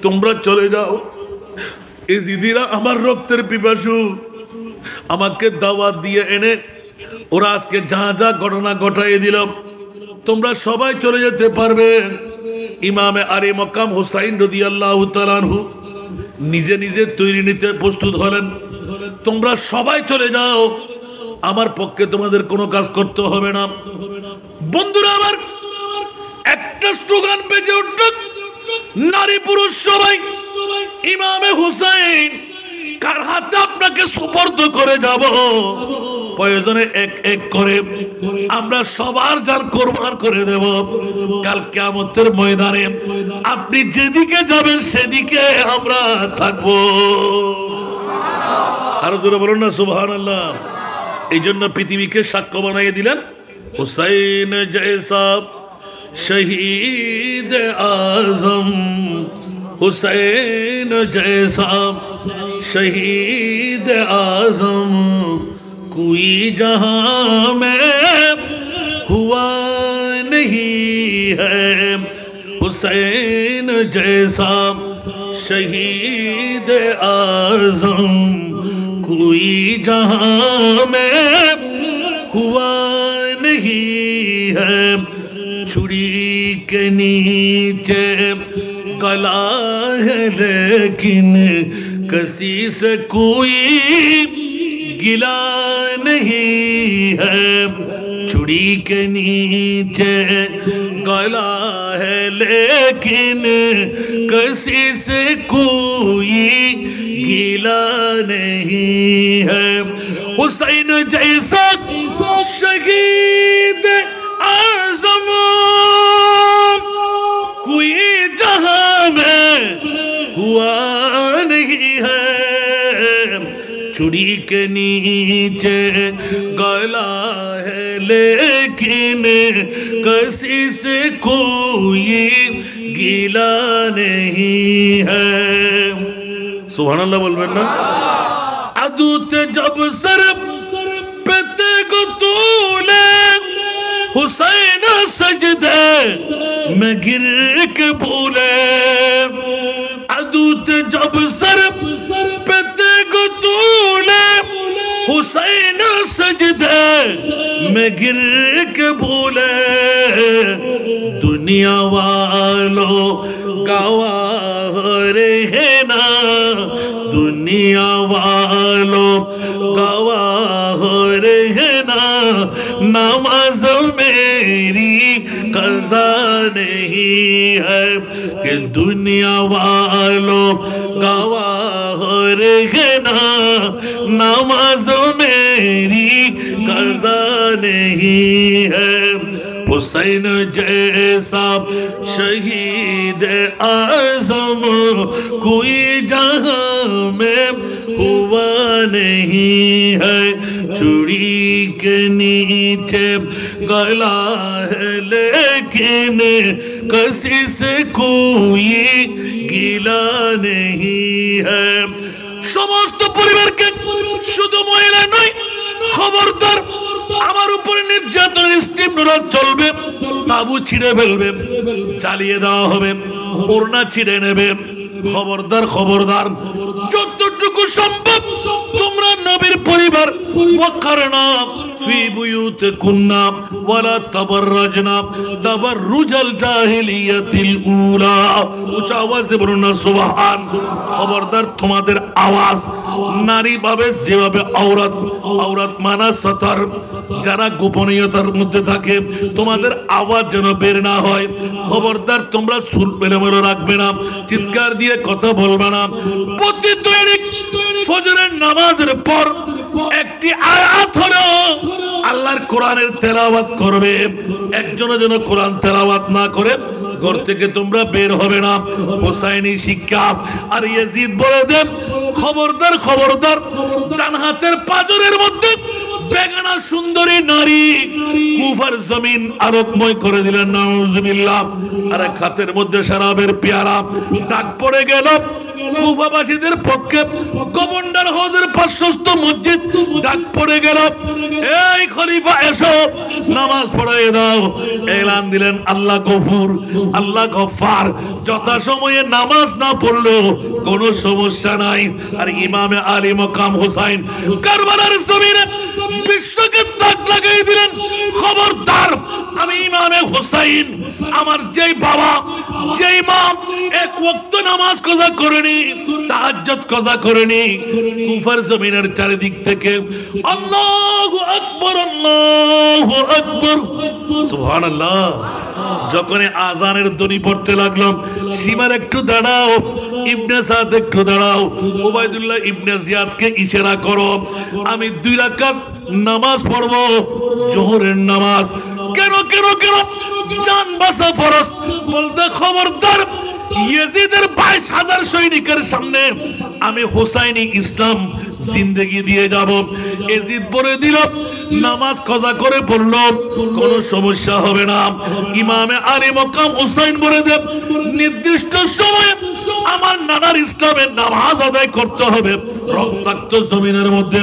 তোমরা চলে যাও। ইজিদিরা আমার রক্তের পিপাসু, আমাকে দাওয়াত দিয়ে এনে ওরা আজকে যা যা ঘটনা ঘটাইয়ে দিল, তোমরা সবাই চলে যেতে পারবে। ইমামে আরে মকাম হুসাইন রাদিয়াল্লাহু তাআলা আনহু নিজে নিজে তৈরি নিতে প্রস্তুত হলেন, তোমরা সবাই চলে যাও, আমার পক্ষে তোমাদের কোনো কাজ করতে হবে না। বন্ধুরা আমার, একটা স্লোগান বেজে উঠল, নারী পুরুষ সবাই ইমামে হুসাইন কার হাতে আপনাকে সুপর্দ করে যাব, প্রয়োজনে এক এক করে আমরা সবার যার কোরবান করে দেব। কাল কিয়ামতের ময়দানে আপনি যেদিকে যাবেন সেদিকে আমরা থাকবো। আরো জোরে বলুন না সুবহানাল্লাহ। এই জন্য পৃথিবীকে সাক্ষ্য বানিয়ে দিলেন, হুসাইন জৈসা শহীদ আজম, হুসैन जैसा शहीद आजम कोई जहां में हुआ नहीं है, हुसैन जैसा शहीद आजम कोई जहां में हुआ नहीं है। छुरी के नीचे गला है लेकिन किसी से कोई गिला नहीं है, छुरी के नीचे गला है लेकिन किसी से कोई गिला नहीं है। हुसैन जैसा शहीद आज़म कोई जहां में हुआ नहीं है, छुरी के नीचे गला है लेकिन किसी से कोई गिला नहीं है। सुभानअल्लाह बोलবেন না? अदूते जब सर पे तेगो तूले हुसैन सजदे में गिर के भूले, अदूत जब सर पे तेगो तूले हुसैन सजदे में गिर के भूले, दुनिया वालों गवाह रहे ना, दुनिया वालों गवाह रहे ना, नमाज मेरी कज़ा नहीं है कि दुनिया वालों गवाह रहना, नमाज मेरी कज़ा नहीं है। हुसैन जैसा शहीद आज़म कोई जहां में हुआ नहीं है, चूड़ी के नीचे गला है लेकिन किसी से कोई गिला नहीं है। समस्त परिवार के शुद्ध महिला नहीं, खबरदार আমার উপরে নির্যাতন স্টিমরোল চলবে, তাবু ছিঁড়ে ফেলবে, চালিয়ে দেওয়া হবে, ওড়না ছিঁড়ে নেবে। খবরদার খবরদার, যতটুকু সম্ভব তোমরা নবীর পরিবার ওয়াকারনা ফি বুয়ুতিকুন্না ওয়ালা তাবাররাজনা তাবাররুজাল জাহিলিয়াতিল উলা। উচ্চ আওয়াজ দিয়ে বলুন না সুবহান। খবরদার, তোমাদের আওয়াজ নারী ভাবে যেভাবে আওরাত মানা সাতার, যারা গোপনীয়তার মধ্যে থাকে, তোমাদের আওয়াজ যেন বের না হয়। খবরদার, তোমরা সুর পেলেমেলো রাখবে না, চিৎকার দিয়ে কথা বলবে না। প্রতি দৈনিক ফজরের নামাজের পর একটি আয়াত হলো আল্লাহর কোরআনের তেলাওয়াত করবে। একজনও যেন কোরআন তেলাওয়াত না করে ঘর থেকে তোমরা বের হবে না। হোসাইনি শিক্ষা। আর ইয়াজিদ বলে দেন, খবরদার খবরদার, ডান হাতের পাঁজরের মধ্যে বেগানা সুন্দরী নারী কুফার জমিন আলোকময় করে দিলেন, নাউজুবিল্লাহ। আর এক হাতের মধ্যে শরাবের পেয়ালা, ডাক পড়ে গেল, কুফাবাসীদের পক্ষে গভর্নর হাউসের পার্শ্বস্থ মসজিদ ডাক পড়ে গেল, এই খলিফা এসো নামাজ পড়াই দাও। এলান দিলেন আল্লাহ গফুর, আল্লাহ গফফার, যথাসময়ে নামাজ না পড়লেও কোনো সমস্যা নাই। আর ইমামে আলী মকাম হুসাইন কারবালার জমিনে বিশ্বকে দাগ লাগাই দিলেন, খবরদার আমি ইমামে হুসাইন, আমার যেই বাবা যেই মা এক ওয়াক্ত নামাজ কাজা করেনি, তাহাজ্জুদ কাজা করেনি, কুফার জমিনের চারিদিক থেকে আল্লাহু আকবার আল্লাহু আকবার সুবহানাল্লাহ যখন আজানের ধ্বনি পড়তে লাগলাম, সীমার একটু দাঁড়াও, ইবনে সাদ একটু দাঁড়াও, উবাইদুল্লাহ ইবনে জিয়াদকে ইশারা করো, আমি 2 রাকাত নামাজ পড়বো, জোহরের নামাজ। কেন কেন কেন? জান বাঁচা ফরজ। বলতে খবরদার, ইয়াজিদের 22,000 সৈনিকের সামনে আমি হুসাইনি ইসলাম জিন্দেগি দিয়ে যাব। ইয়াজিদ বলে দিল নামাজ কাজা করে পড়ল, কোনো সমস্যা হবে না। ইমামে আলী মকাম হুসাইন বলে দেব নির্দিষ্ট সময়ে আমার নানার ইসলামের নামাজ আদায় করতে হবে। রক্তাক্ত জমিনের মধ্যে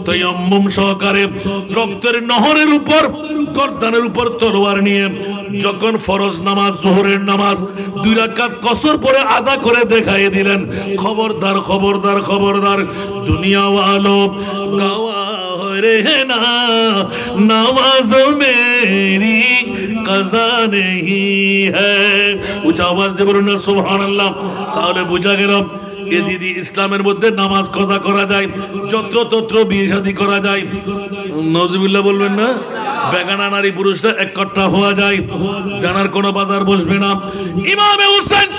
তায়াম্মুম সহকারে রক্তের নহরের উপর গর্দানের উপর তলোয়ার নিয়ে যখন ফরজ নামাজ জোহরের নামাজ 2 রাকাত কসর পরে আদা করে দেখাই দিলেন। খবরদার খবরদার খবরদার, দুনিয়া ওয়ালো গওয়াহ रहना नमाज मेरी कज़ा नहीं है। উচ্চ আওয়াজ দিয়ে বলুন না সুবহানাল্লাহ। তাহলে বোঝা গেল এজিদি ইসলামের মধ্যে নামাজ কাজা করা যায়, যত্রতত্র বিয়ে শাদী করা যায়। নজরুল্লাহ বলবেন না, বেগানা নারী পুরুষরা একট্টা হওয়া যায়, জানার কোনো বাজার বসবে না। ইমামে হুসাইন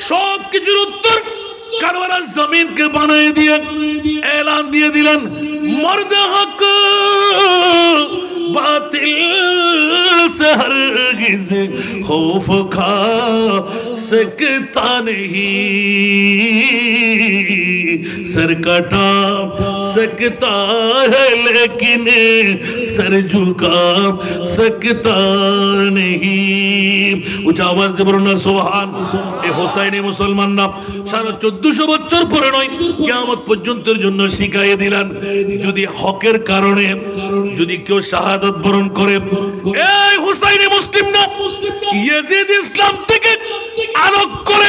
সব কিছুর উত্তর কারবালার জমিনকে বানিয়ে দিয়ে এলান দিয়ে দিলেন, মর্দে হক बातिल से हरगिज़ खौफ खा सकता नहीं, सर कटा सकता है लेकिन सर झुका सकता नहीं। উচ্চ আওয়াজ দিয়ে বলুন না সুবহান। এই হোসাইনি মুসলমানরা 1450 বছর পরে নয়, কিয়ামত পর্যন্তের জন্য শিখাইয়ে দিলেন, যদি হকের কারণে যদি কেউ শাহাদাত বরণ করে, এই হুসাইনি মুসলিম না, ইয়াজিদ ইসলাম থেকে আলোক করে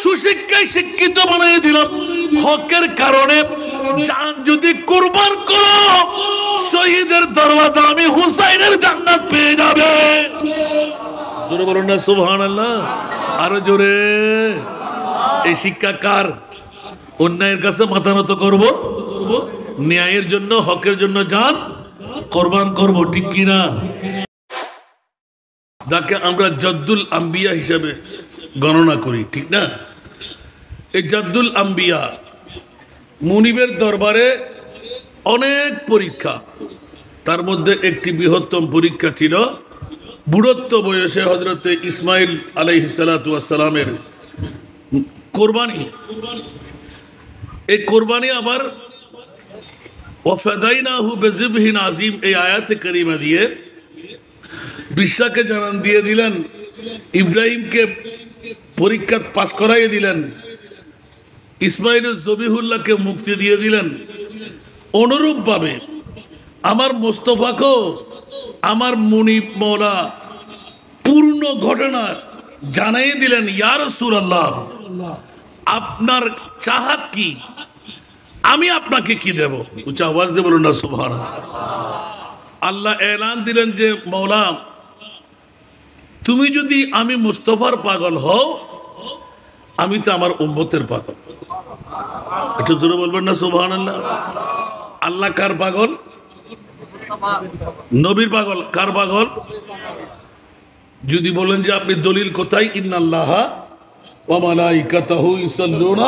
সুশিক্ষায় শিক্ষিত বানিয়ে দিলাম। হকের কারণে জান যদি কুরবান করো, শহীদের দরওয়াজা আমি হুসাইনের জান্নাত পেয়ে যাবে। জোরে বলুন না সুবহানাল্লাহ, আরো জোরে। এই শিক্ষা কার? অন্যায়ের কাছে মাথা নত করব, ন্যায়ের জন্য হকের জন্য জান কোরবান করব, ঠিক কিনা? যাকে আমরা জাদ্দুল আম্বিয়া হিসাবে গণনা করি, ঠিক না? এই জাদ্দুল আম্বিয়া মুনিবের দরবারে অনেক পরীক্ষা, তার মধ্যে একটি বৃহত্তম পরীক্ষা ছিল বুড়ত্ব বয়সে হযরতে ইসমাইল আলাইহিস সালাতু ওয়াস সালামের কোরবানি। এই কোরবানি আবার ওয়াফাদাইনাহু বিযিবহিন আযীম এই আয়াতে কারিমা দিয়ে বিশ্বকে জানান দিয়ে দিলেন, ইব্রাহিমকে পরীক্ষা পাস করাইয়ে দিলেন, ইসমাইল জবিহুল্লাহকে মুক্তি দিয়ে দিলেন। অনুরূপভাবে আমার মোস্তফাকেও আমার মুনিব মওলা পূর্ণ ঘটনা জানাই দিলেন, ইয়া রাসূলুল্লাহ আপনার চাহাত কি, আমি আপনাকে কি দেব। উচ্চ আওয়াজ দিয়ে বলুন না সুবহানাল্লাহ। আল্লাহ এলান দিলেন যে মওলা তুমি যদি আমি মুস্তফার পাগল হও, আমি তো আমার উম্মতের পাগল। একটু জোরে বলবেন না সুবহানাল্লাহ। আল্লাহ কার পাগল? নবীর পাগল। কার পাগল? যদি বলেন যে আপনি দলিল কোথায়, ইন্নাল্লাহা ওয়া মালাইকাতাহু ইউসাল্লুনা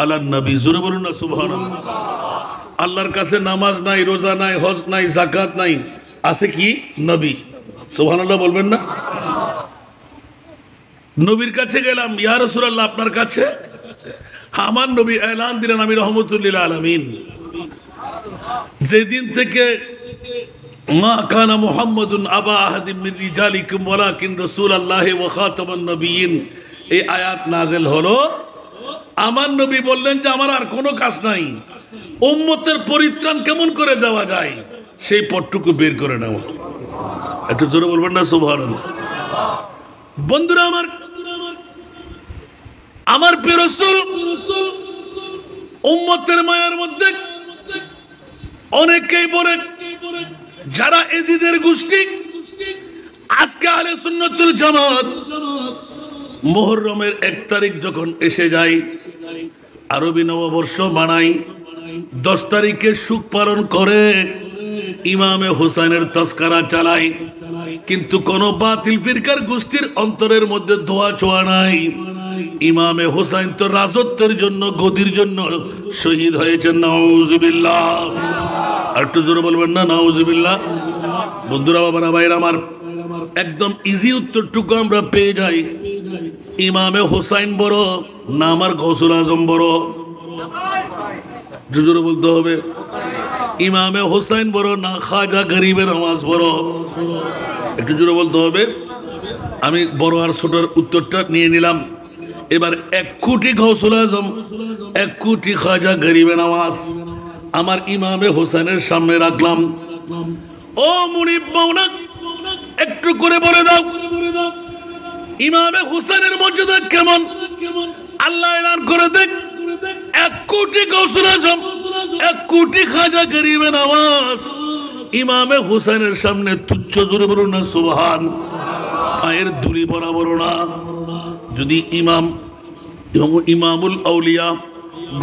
আলান নবী, জোরে বলুন না সুবহানাল্লাহ। আল্লাহর কাছে নামাজ নাই, রোজা নাই, হজ নাই, যাকাত নাই, আছে কি? নবী। সুবহানাল্লাহ বলবেন না? নবীর কাছে গেলাম, ইয়া রাসূলুল্লাহ আপনার কাছে। আমার নবী এলান দিলেন আমি রহমতুল লিল আলামিন। যেদিন থেকে মা কানা মুহাম্মাদুন আবা আহাদিম মিন রিজালিকুম ওয়ালাকিন রাসূলুল্লাহি ওয়া খাতামান নবিয়্যিন এই আয়াত নাযিল হলো, আমার নবী বললেন যে আমার আর কোনো কাজ নাই, উম্মতের পরিত্রাণ কেমন করে দেওয়া যায় সেই পথটুকু বের করে নেওয়া। একটু জোরে বলবেন না সুবহানাল্লাহ। বন্ধুরা আমার, আমার প্রিয় রাসূল উম্মতের মায়ার মধ্যে অনেকেই বলে যারা এজিদের গোষ্ঠী, আজকে আহলে সুন্নাতুল জামাত মুহররমের 1 তারিখ যখন এসে যায়, আরবি নববর্ষ বানাই, 10 তারিখে সুখ পালন করে, ইমামে হুসাইনের তস্কারা চালায়, কিন্তু কোন বাতিল ফিরকার গোষ্ঠীর অন্তরের মধ্যে ধোয়া ছোঁয়া নাই। ইমামে হুসাইন তো রাজত্বের জন্য, গদির জন্য শহীদ হয়েছেন। নাউজুবিল্লাহ। আর একটু জোরে বলবেন না নাউজুবিল্লাহ। বন্ধুরা, বাবারা, ভাইরা আমার, একদম ইজি উত্তরটুকু আমরা পেয়ে যাই। ইমামে হুসাইন বড় না আমার গৌসুল আজম বড়? জোরে বলতে হবে। ইমামে হুসাইন বড় না খাজা গরিবের নামাজ বড়? একটু জোরে বলতে হবে। আমি বড় আর ছোটর উত্তরটা নিয়ে নিলাম। এবার 1 কোটি গৌসুল আজম, 1 কোটি খাজা গরিবের নামাজ আমার ইমামে হুসাইনের সামনে রাখলাম। ও মুনিব মাওনা, একটু করে বলে দাও ইমামে হুসাইনের মর্যাদা কেমন? আল্লাহ এলান করে দেখ, 1 কোটি গৌসুল আজম, 1 কোটি খাজা গরিবে নামাজ ইমামে হুসাইনের সামনে তুচ্ছ। জোরে বলুন না সুবহান। পায়ের ধুলি বরাবর না। যদি ইমামুল আউলিয়া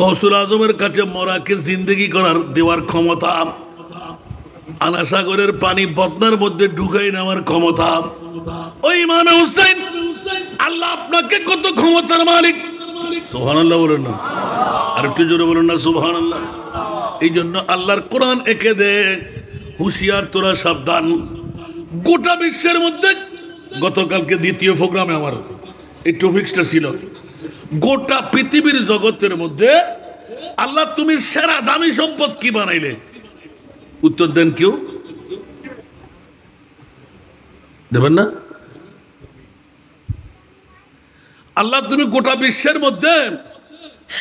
গৌসুল আজমের কাছে মরাকে জিন্দেগি করার দেওয়ার ক্ষমতা, আনাসাগরের পানি বদনার মধ্যে ঢুকাই নেওয়ার ক্ষমতা ওই ইমামে হুসাইন, আল্লাহ আপনাকে কত ক্ষমতার মালিক। সুবহানাল্লাহ বলেন না, আর একটু জোরে বলুন না সুবহানাল্লাহ। এই জন্য আল্লাহর কোরআন একে দে, হুঁশিয়ার তোরা সাবধান। গোটা বিশ্বের মধ্যে গতকালকে দ্বিতীয় প্রোগ্রামে আমার এই টপিকসটা ছিল, গোটা পৃথিবীর জগতের মধ্যে আল্লাহ তুমি সেরা দামি সম্পদ কি বানাইলে? উত্তর দেন কেউ? দেবেন না? আল্লাহ তুমি গোটা বিশ্বের মধ্যে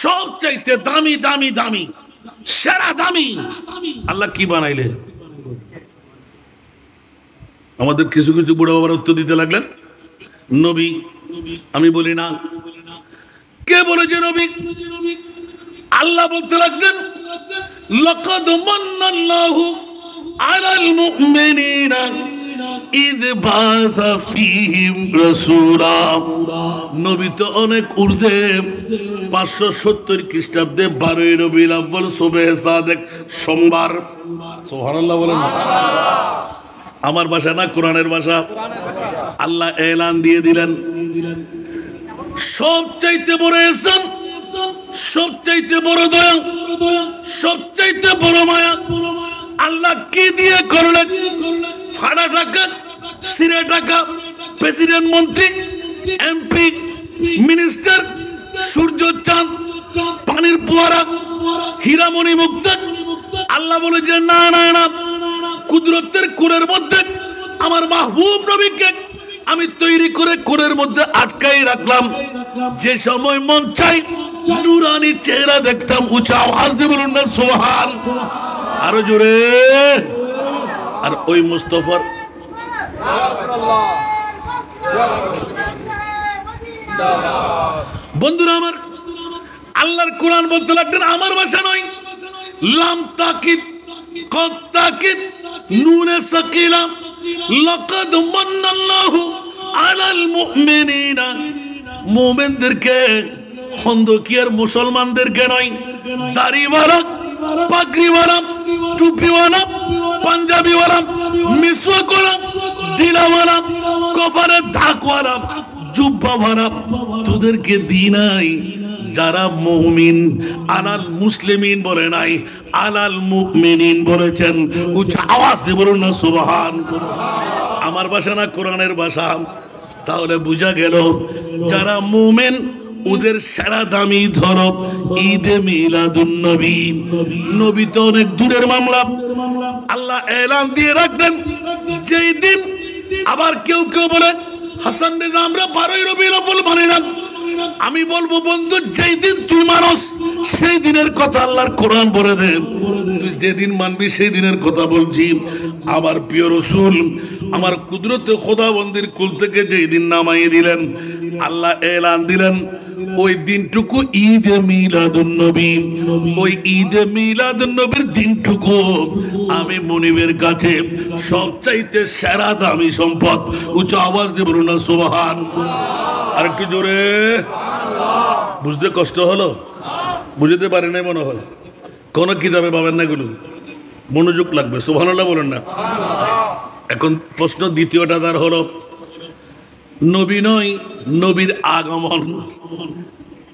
সবচাইতে দামি দামি দামি সেরা দামি আল্লাহ কি বানাইলে? আমাদের কিছু কিছু বুড়া বাবার উত্তর দিতে লাগলেন নবী। আমি বলি না। কে বলেছে নবী? আল্লাহ বলতে লাগলেন লাকাদ মান্নাল্লাহু আলাল মুমিনিনা ইদ বাআসা ফীহিম রাসূলা। নবী তো অনেক ঊর্ধ্বে, 570 খ্রিস্টাব্দে 12 রবিউল আউয়াল সুবহে সাদেক সোমবার। সুবহানাল্লাহ বলেন। আমার ভাষা না কোরআনের ভাষা। আল্লাহ এলান দিয়ে দিলেন সবচাইতে বড় ইহসান, সবচাইতে বড় দয়া, সবচাইতে বড় মায়া আল্লাহ কি দিয়ে করলেন? ফাড়া টাকা, সিরে টাকা, প্রেসিডেন্ট, মন্ত্রী, এমপি, মিনিস্টার, সূর্য, চাঁদ, পানির পোয়ারা, হীরামণি মুক্তা। আল্লাহ বলে যে না না না, কুদরতের কোরের মধ্যে আমার মাহবুব নবীকে আমি তৈরি করে কোরের মধ্যে আটকাই রাখলাম। যে সময় মন চাই নূরানি চেহারা দেখতাম। উঁচা আওয়াজ দিয়ে বলুন না সুবহান। আরো জোরে। আর ওই মুস্তাফার বন্ধুরা আমার, আল্লাহর কোরআন বলতে লাগলেন আমার ভাষা নয়। লাম তাকিদ, কদ তাকিদ, নুনে সাকিলা, লাকাদ মান্নাল্লাহু আলাল মুমিনিনা। মুমিনদেরকে, খন্দকিয়ার মুসলমানদেরকে নয়। দাড়িওয়ালা, পাগড়িওয়ালা, টুপিওয়ালা, পাঞ্জাবিওয়ালা, মিসওয়াকওয়ালা, ডিলাওয়ালা, কপালে ধাকওয়ালা, জুব্বাওয়ালা তোদেরকে দিই নাই। যারা মুমিন, আলাল মুসলিমিন বলে নাই, আলাল মুমিনিন বলেছেন। উচ্চ আওয়াজ দিয়ে বলুন না সুবহান। আমার ভাষা না কোরআনের ভাষা। তাহলে বুঝা গেল যারা মুমিন ওদের সেরা দামি ধরো ঈদে মিলাদুন নবী। নবী তো অনেক দূরের মামলা। আল্লাহ এলান দিয়ে রাখবেন যেই দিন। আবার কেউ কেউ বলে হাসান রেজা আমরা 12 রবিউল আউয়াল মানি না, আমি বলবো বন্ধু, যেই দিন তুই মানুষ সেই দিনের কথা আল্লাহর কোরআন বলে দেন। তুই যেদিন মানবি সেই দিনের কথা বলছি। আমার প্রিয় রাসূল আমার কুদরতে খোদাবন্দির কুল থেকে যেই দিন নামাই দিলেন, আল্লাহ এলান দিলেন ওই দিনটুকু ঈদে মিলাদুন নবী। ওই ঈদে মিলাদুন নবীর দিনটুকু আমি মুনিবের কাছে সবচাইতে সেরা দামি সম্পদ। উচ্চ আওয়াজ দিয়ে বলুন না সুবহান। আর একটু জোরে। বুঝতে কষ্ট হলো? বুঝতে পারি নাই মনে হয়। কোন কিতাবে পাবেন না এগুলো, মনোযোগ লাগবে। সুবহানাল্লাহ বলুন না। এখন প্রশ্ন দ্বিতীয়টা তার হলো, নবী নয়, নবীর আগমন।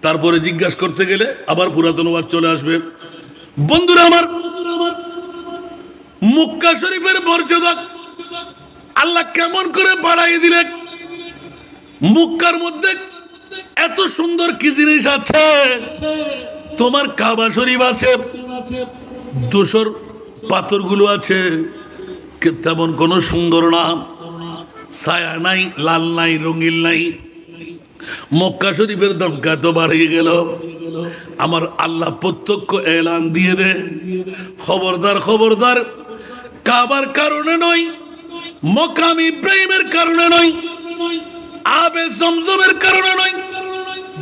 তারপরে জিজ্ঞাসা করতে গেলে আবার পুরাতন ওয়াজ চলে আসবে। বন্ধুরা আমার, মক্কা শরীফের মর্যাদা আল্লাহ কেমন করে বাড়াই দিলেন। মক্কার মধ্যে এত সুন্দর কি জিনিস আছে। তোমার কাবা শরীফ আছে, ধূসর পাথরগুলো আছে, তেমন কোনো সুন্দর না, ছায়া নাই, লাল নাই, রঙিন নাই। মক্কা শরীফের দামটা তো বাড়িয়ে গেল। আমার আল্লাহ প্রত্যক্ষ এলান দিয়ে দে, খবরদার খবরদার, কাবার কারণে নয়, মকাম ইব্রাহিমের কারণে নয়, আবে জমজমের কারণে নয়,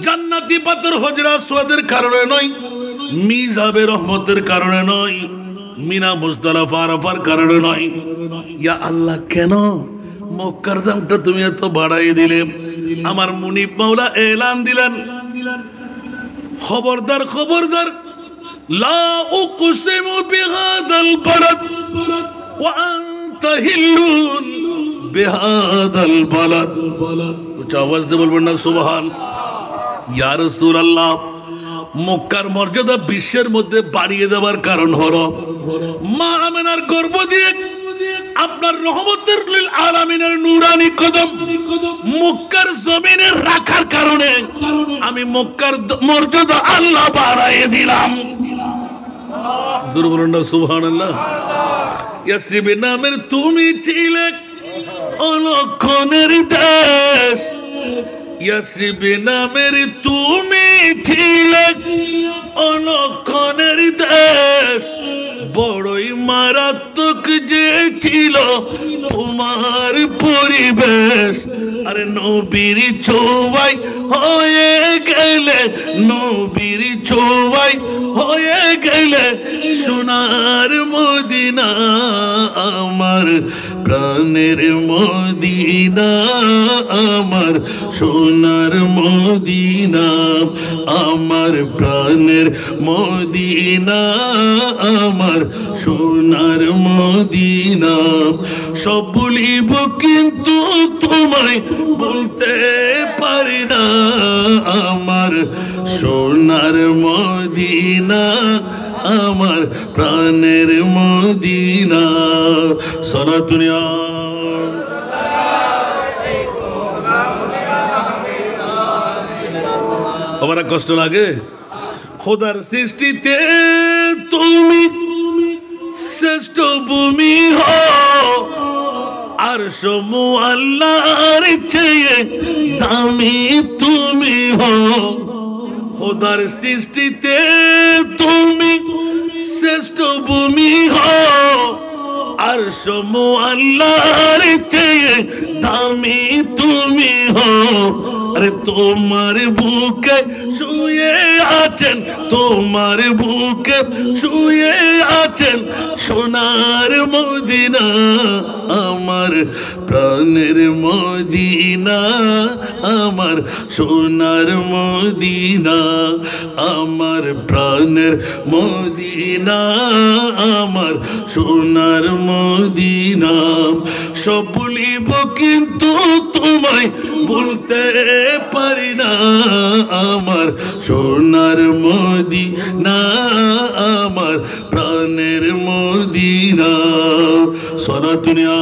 জান্নাতি পাথর হজরা আসওয়াদের কারণে নয়, মিজাবে রহমতের কারণে নয়, মিনা মুজদালিফা আরাফার কারণে নয়। ইয়া আল্লাহ, কেন মক্কার দামটা তুমি এত বাড়াই দিলে? আমার মুনিব মাওলা এলান দিলেন, খবরদার খবরদার, লা উকসিমু বিহাদাল বালাদ ওয়া আনতা হিল্লুন বিহাদাল বালাদ। উচ্চ আওয়াজ দিয়ে বলবেন না সুবহান। ইয়া রাসূলুল্লাহ, মক্কার মর্যাদা বিশ্বের মধ্যে বাড়িয়ে দেওয়ার কারণ হলো মা আমেনার গর্ভ দিয়ে আপনার রহমতের লিল আলামিনের নূরানি কদম মক্কার জমিনে রাখার কারণে আমি মক্কার মর্যাদা আল্লাহ বাড়াইয়ে দিলাম। জোরে বলুন না সুবহানাল্লাহ। ইয়াসরিব নামের তুমি ছিলে অলক্ষণের দেশ, ইয়াসরিব নামের তুমি ছিলে অলক্ষণের দেশ, বড়ই মারাত্মক যে ছিল তোমার পরিবেশ। আরে নবীর ছোঁয়ায় হয়ে গেলে, নবীর ছোঁয়ায় হয়ে গেলে সোনার মদিনা, আমার প্রাণের মদিনা, আমার সোনার মদিনা, আমার প্রাণের মদিনা, আমার সোনার মদিনা। সব বলিব কিন্তু তোমায় বলতে পারি না, আমার সোনার মদিনা, আমার প্রাণের মদিনা। সালাতুন ইয়া আমার কষ্ট লাগে। খোদার সৃষ্টিতে তুমি শ্রেষ্ঠ ভূমি হও, আর সমু আল্লাহর চেয়ে দামি তুমি হও। খোদার সৃষ্টিতে তুমি শ্রেষ্ঠ ভূমি হও, আর সমু আল্লাহর চেয়ে দামি তুমি হও। আরে তোমার বুকে শুয়ে আছেন, তোমার বুকে শুয়ে আছেন সোনার মদিনা, আমার প্রাণের মদিনা, আমার সোনার মদিনা, আমার প্রাণের মদিনা, আমার সোনার মদিনা। সব বলিব কিন্তু তোমায় বলতে পারি না, আমার সোনার মদিনা, আমার প্রাণের মদিনা। সালাতুন ইয়া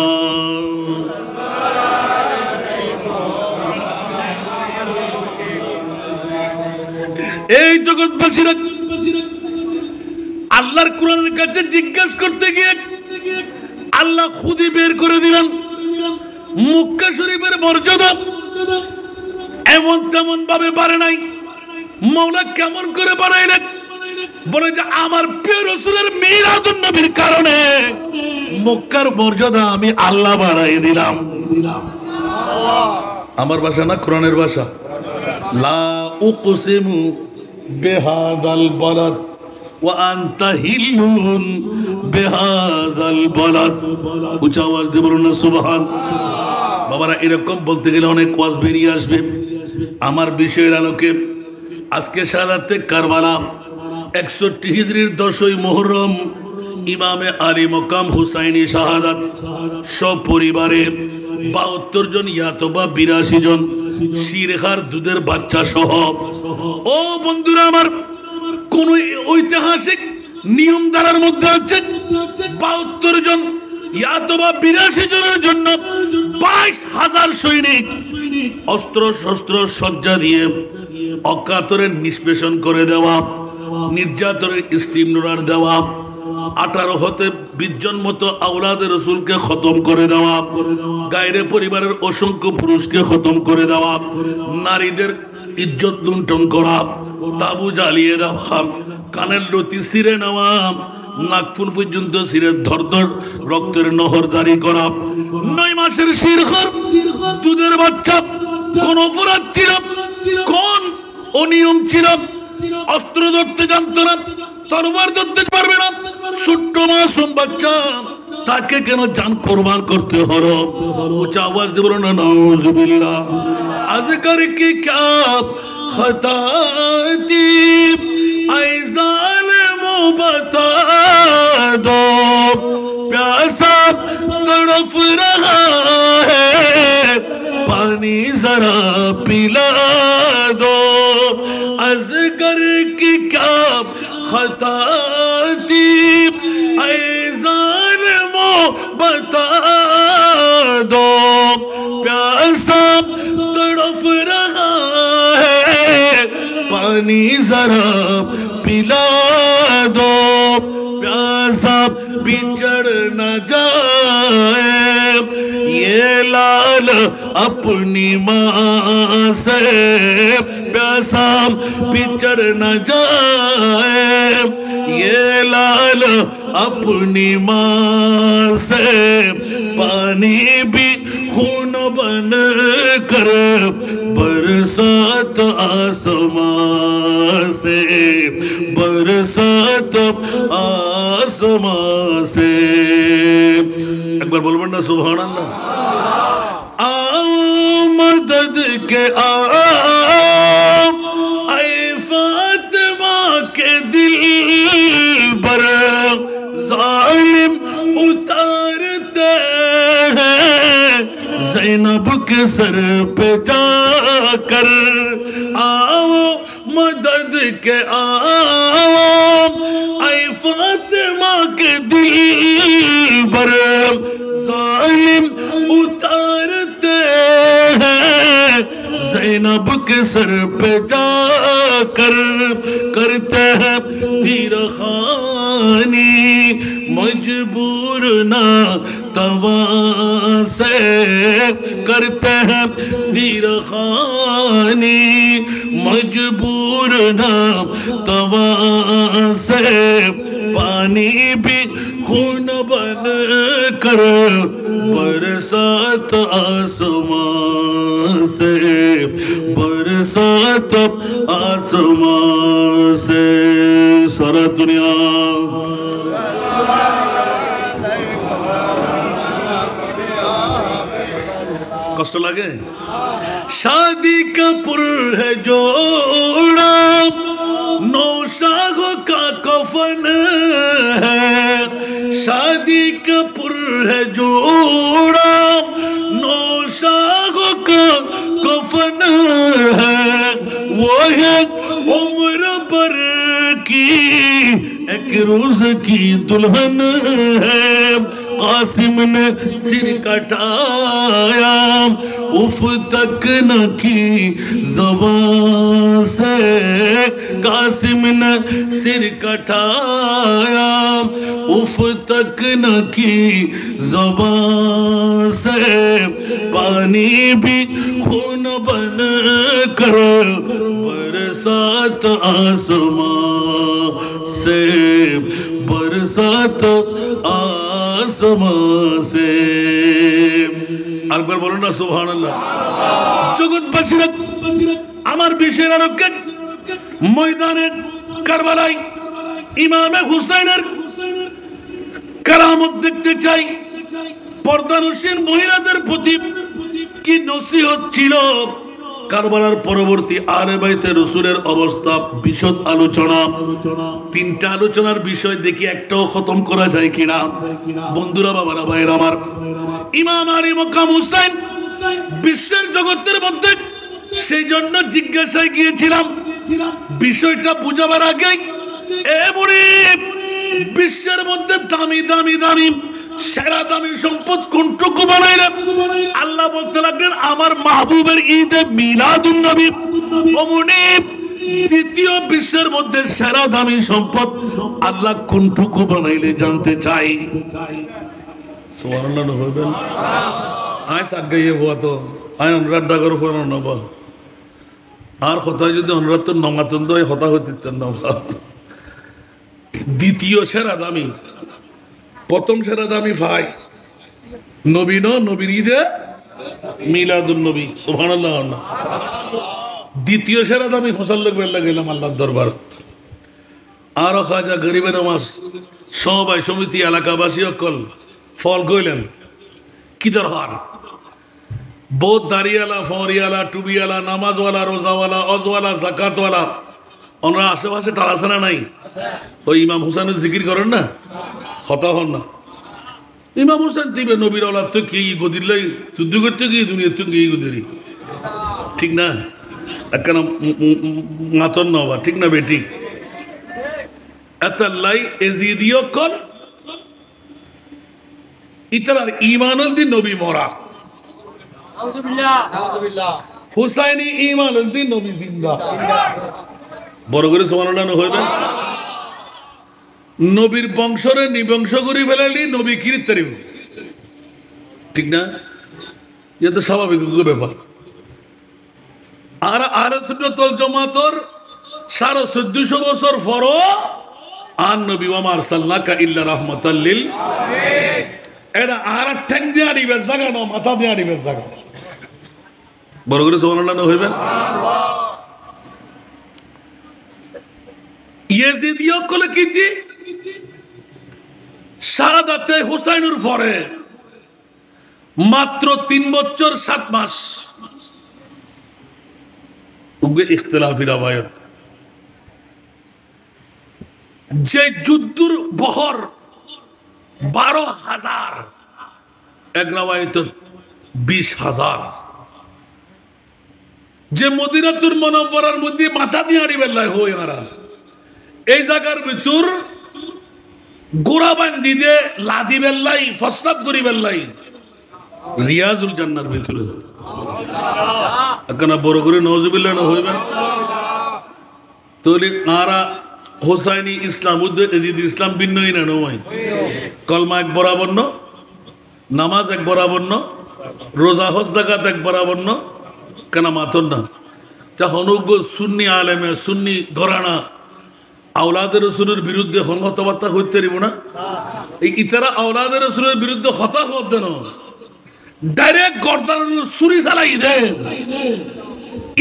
এই জগৎবাসীরা আল্লাহর কোরআনের কাছে জিজ্ঞাসা করতে গিয়ে আল্লাহ খুদই বের করে দিলেন মক্কা শরীফের মর্যাদা এমন তেমন ভাবে পারে নাই। মওলা কেমন করে বানাইলেন? বলে যে আমার প্রিয় রাসূলের মিলাদুন নবীর কারণে মক্কার মর্যাদা আমি আল্লাহ বাড়াই দিলাম। আমার ভাষা না, কোরআনের ভাষা। লা উকসিমু বিহাদাল বালাদ ওয়া আনতা হিল্লুন বিহাদাল বালাদ। উচ্চ আওয়াজ দিয়ে বলুন না সুবহান। বাবারা, এরকম বলতে গেলে অনেক ওয়াজ বেরিয়ে আসবে। আমার বিষয়ের আলোকে আজকে শাহাদাতে কারবালা 61 হিজরির 10ই মুহররম ইমামে আলী মকাম হুসাইনি শাহাদাত সপরিবারে 72 জন ইয়াতবা 82 জন শিরখার দুধের বাচ্চা সহ। ও বন্ধুরা আমার, কোন ঐতিহাসিক নিয়ম ধারার মধ্যে আছে 72 জন ইয়াতবা 82 জনের জন্য 22,000 সৈনিক অস্ত্র শস্ত্র সজ্জা দিয়ে অকাতরে নিষ্পেষণ করে দেওয়া, নির্যাতনের স্টিম রোলার দেওয়া, 18 হতে 20 জন মতো আওলাদে রসুলকে খতম করে দেওয়া, গায়রে পরিবারের অসংখ্য পুরুষকে খতম করে দেওয়া, নারীদের ইজ্জত লুণ্ঠন করা, তাবু জ্বালিয়ে দেওয়া, কানের লতি ছিঁড়ে নেওয়া, নাকফুল পর্যন্ত ছিঁড়ে ধর রক্তের নহর জারি করা, 9 মাসের শিরখর দুধের বাচ্চা। কোন অপরাধ ছিল? কোন অনিয়ম ছিল? অস্ত্র ধরতে জানতো না, তরবার ধরতে পারবে না, ছোট্ট মাসুম বাচ্চা, তাকে কেন জান কোরবান করতে হলো? উচ্চ আওয়াজ দিয়ে বলুন না নাউজুবিল্লাহ। আজকার কি ক্যা খতা থি আই জালিমো বতা দো, প্যাসা তড়প রহা হ্যায়, পানি জরা পিলা দো। अज़गर की क्या खता थी ऐ ज़ालिमो बता दो, प्यासा तड़प रहा है, पानी जरा पिला दो, प्यासा बिछड़ न जाए ये लाल अपनी माँ से, प्यासा बिछड़ न जाए ये लाल अपनी माँ से, पानी भी खून बन कर बरसात आसमां से, बरसात आसमां से। एक बार बोल बन्ना सुभान अल्लाह। आओ मदद के आओ ऐ फातिमा के दिल पर जालिम उतारते हैं ज़ैनब के सर पे जाकर। आओ मदद के आओ ऐ फातिमा के दिल पर जालिम उतारते हैं ज़ैनब के सर पे जाकर। करते हैं तीर खानी मजबूर ना तवा से, करते हैं तीर खानी मजबूर ना तवा से, पानी भी खून बन कर बरसात आसमां से, बरसात आसमां से। सारा दुनिया कष्ट लगे। शादी का पुर है जोड़ा, नौशागों का कफन है, शादी का पुर है जोड़ा, नौशागों का कफन है, वो है उम्र भर की एक रोज की दुल्हन है, कासिम ने सिर कटाया उफ तक न की ज़बान से कासिम ने सिर कटाया उफ तक न की ज़बान से पानी भी खून बन कर बरसात आसमां से बरसात आसमां से একবার বলুন না সুবহানাল্লাহ জগৎবাসীরা আমার বিশের আলোকে ময়দানে কারবালায় ইমামে হুসাইনের কারামত দেখতে চাই পর্দানসীন মহিলাদের প্রতি কি নসিহত ছিল কারবালার পরবর্তী আহলে বাইতে রাসূলের অবস্থা বিশদ আলোচনা তিনটা আলোচনার বিষয় দেখি একটাও খতম করা যায় কিনা বন্ধুরা বাবারা ভাইরা আমার ইমাম আলী মকাম হুসাইন বিশ্বের জগতের মধ্যে সেই জন্য জিজ্ঞাসায় গিয়েছিলাম বিষয়টা বুঝাবার আগে এমনি বিশ্বের মধ্যে দামি দামি দামি সেরা দামি সম্পদ কোনটুকু বানাইলে আল্লাহ বলতে লাগলেন আমার মাহবুবের ঈদে মিলাদুন নবী অমনি দ্বিতীয় বিশ্বের মধ্যে সেরা দামি সম্পদ আল্লাহ কোনটুকু বানাইলে জানতে চাই সুবহানাল্লাহ হইবেন আয় সাগাইয়ে হওয়া তো আয় অনুরাগ ডাগর ফোন নবা আর কথা যদি অনুরাগ তো নমাতন দয় হতা হইতেন নবা দ্বিতীয় সেরা দামি প্রথম সেরা দামি ভাই নবী নবীর ঈদে মিলাদুন নবী সুবহানাল্লাহ দ্বিতীয় সেরা দামি ফসল লাগবে গেলাম আল্লাহর দরবারত আর খাজা গরিবের নামাজ সবাই সমিতি এলাকাবাসী অকল ফল কইলেন কি দরকার বহুত দাড়িওয়ালা ফরিয়ালা টুবিওয়ালা নামাজওয়ালা রোজাওয়ালা অজওয়ালা জাকাতওয়ালা ওনারা আশেপাশে টালাসানা নাই ওই ইমাম হুসাইনের জিকির করেন না হতা হন না ইমাম হুসাইন দিবে নবীর ওলাদ তো কি গদিলাই যুদ্ধ করতে গিয়ে দুনিয়া তো গিয়ে গদিরি ঠিক না একখানা মাতন নবা ঠিক না বেটি এতাল্লাই এজিদিও কল ইতার ইমানুল দিন নবী মরা হুসাইনি ইমানুল দিন নবী জিন্দা বড় করে সুবহানাল্লাহ হইবেন নবীর বংশরে নিবংশ করে ফেলালি নবী কিরিতারিব ঠিক না এটা তো স্বাভাবিক ব্যাপার আর আহলে সুন্নাত ওয়াল জামাতের 1450 বছর পরও আন নবী ওয়া মা আরসালনাকা ইল্লা রাহমাতাল লিল আলামিন এটা আর ঠ্যাং দিয়া দিবে জায়গা না মাথা দিয়া দিবে জায়গা বড় করে সুবহানাল্লাহ হইবেন ইয়েজিদিও কলে কিজি শাহাদাতে হুসাইনের পরে মাত্র 3 বছর 7 মাস উগে ইখতিলাফি রাওয়ায়াত যে যুদ্ধর বহর 12,000 এক রাওয়ায়াত 20,000 যে মদিনাতুল মুনাওয়ারার মধ্যে মাথা দিয়ে আড়ি বেলায় হই আরা এই জায়গার ভিতর গোড়া বান্ধি দে লাদি বেল্লাই ফসলাপ করি বেল্লাই রিয়াজুল জান্নার ভিতরে একখানা বড় করে নওয়াজুবিল্লাহ না হইবে তাহলে আরা হোসাইনি ইসলাম ইসলাম ভিন্নই না নয় কলমা এক বরাবর ন নামাজ এক বরাবর ন রোজা হজ যাকাত এক বরাবর ন কেন মাতন না যা অনুজ্ঞ সুন্নি আলেমে সুন্নি ঘরানা আওলাদের রাসূলের বিরুদ্ধে কথাবার্তা হইতে পারিব না এই ইতারা আওলাদের রাসূলের বিরুদ্ধে কথা করতে না ডাইরেক্ট গর্দান ছুরি চালাই দে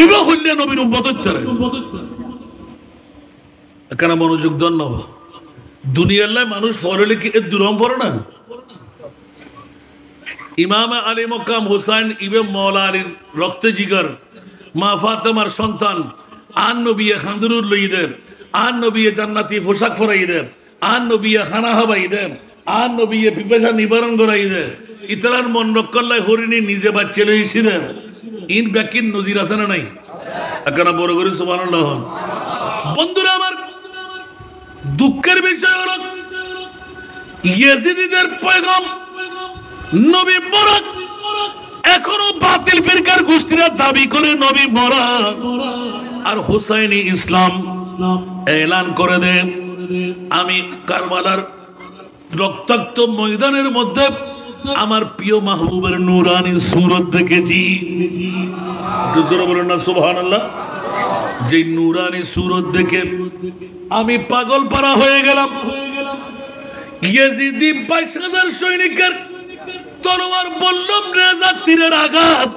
ইবা হইলে নবীর উম্মত হইতারে কেন মনোযোগ দেন না দুনিয়ার লাই মানুষ ফরলে কি এর দুরম পড়ে না ইমাম আলী মকাম হুসাইন ইবে মওলা আলীর রক্তে জিগর মা ফাতেমার সন্তান আন নবী খান্দুরুর লই দেন আন নবী জান্নাতি পোশাক পরাই দেন আন নবী খানা খাবাই দেন আন নবী পিপাসা নিবারণ করাই দেন ইতরার মন রক্ষাল্লাই হরিণী নিজে বাচ্চা লইছিলেন ইন ব্যাকিন নজির আছে না নাই একখানা বড় করে সুবহানাল্লাহ বন্ধুরা আমার দুঃখের বিষয় হলো ইয়েজিদিদের পয়গাম নবী মরা, এখনো বাতিল ফিরকার গোষ্ঠীরা দাবি করে নবী মরা। আর হুসাইনি ইসলাম এলান করে দেন, আমি কারবালার রক্তাক্ত ময়দানের মধ্যে আমার প্রিয় মাহবুবের নূরানি সুরত দেখেছি। জোরে বলেন না সুবহানাল্লাহ। যে নূরানি সুরত দেখে আমি পাগল পারা হয়ে গেলাম। ইয়াজিদি 22,000 সৈনিকের তলোয়ার বললাম রেজা তীরের আঘাত,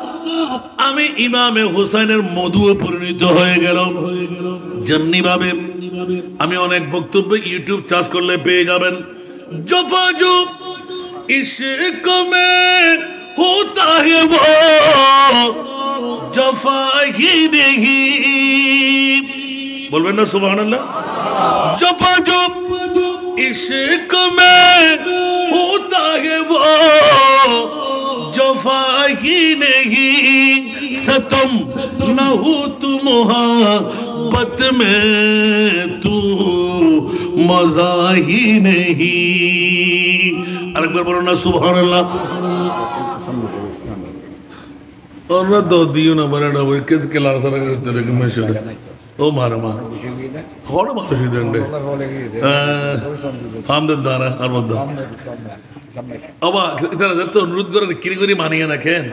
আমি ইমামে হুসাইনের মধুয়ে পরিণত হয়ে গেলাম। যেমনি ভাবে আমি অনেক বক্তব্য ইউটিউব চার্জ করলে পেয়ে যাবেন। জফাজু इश्क में होता है वो जफा ही नहीं, बोलবেন না সুবহানাল্লাহ। जफा जो इश्क में होता है वो जफा ही नहीं, सतम न हो तू मोहब्बत में तू मजा ही नहीं। আরেকবার বলো না সুবহানাল্লাহ। ওরা তো দিও না বলে না, ওই কে লালসারা করতে রেখে মেশরে ও মারা মা হড় মানুষ ইদেন্ডে সামনে দাঁড়া আর মধ্যে আবা ইতারা যত অনুরোধ করে কিরি করি মানিয়ে রাখেন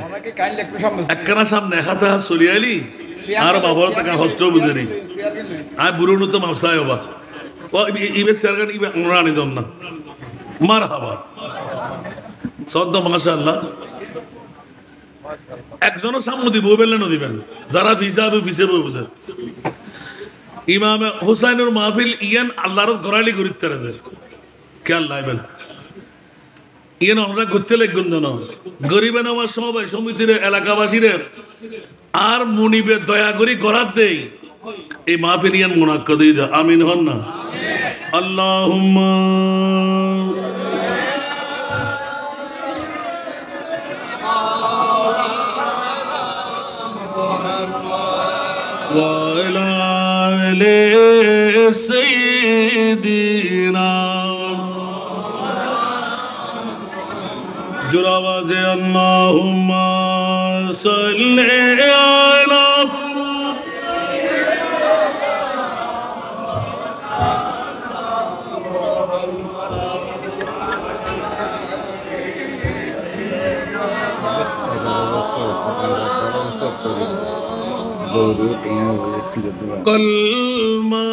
একখানা সামনে হাতে হাত চলিয়ালি আর বাবার টাকা হস্ত বুঝেনি আর বুড়ো তো মাপসায় হবা ও ইবে সেরগান ইবে আনি দম না মারহাবা সদ্য মাশাআল্লাহ। একজনের সামনে দিব বেলেন দিবেন যারা ভিসা হবে ভিসে বলবে। ইমাম হুসাইনের মাহফিল ইয়ান আল্লাহর গরালি করিতে রে খেয়াল লাইবেন ইয়ান আমরা করতে লাগবেন না। গরিবে নামাজ সবাই সমিতির এলাকাবাসীরে আর মুনিবে দয়া করি গরাত দেই এই মাহফিল ইয়ান মুনাক্কাদ হই যায়। আমিন হন না আল্লাহুম্মা। وعلى آل سيدنا جراوز اللهم صل على کلمہ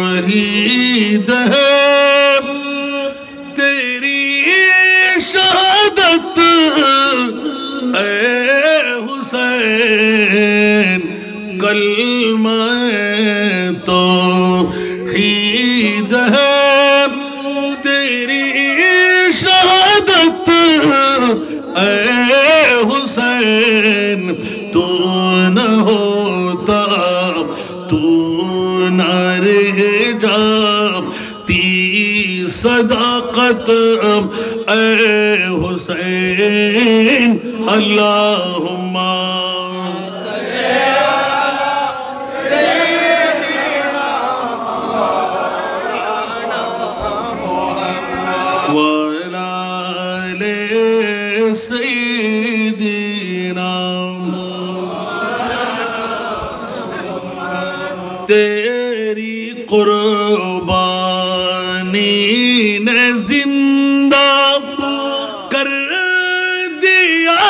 توحید ہے تیری شہادت اے حسین، کلمہ توحید ہے تیری شہادت اے حسین، تو نہ ہوتا تو نہ رہ جاتی صداقت اے حسین، اللہم وعلى آل سیدنا تیری قربانی نے زندہ کر دیا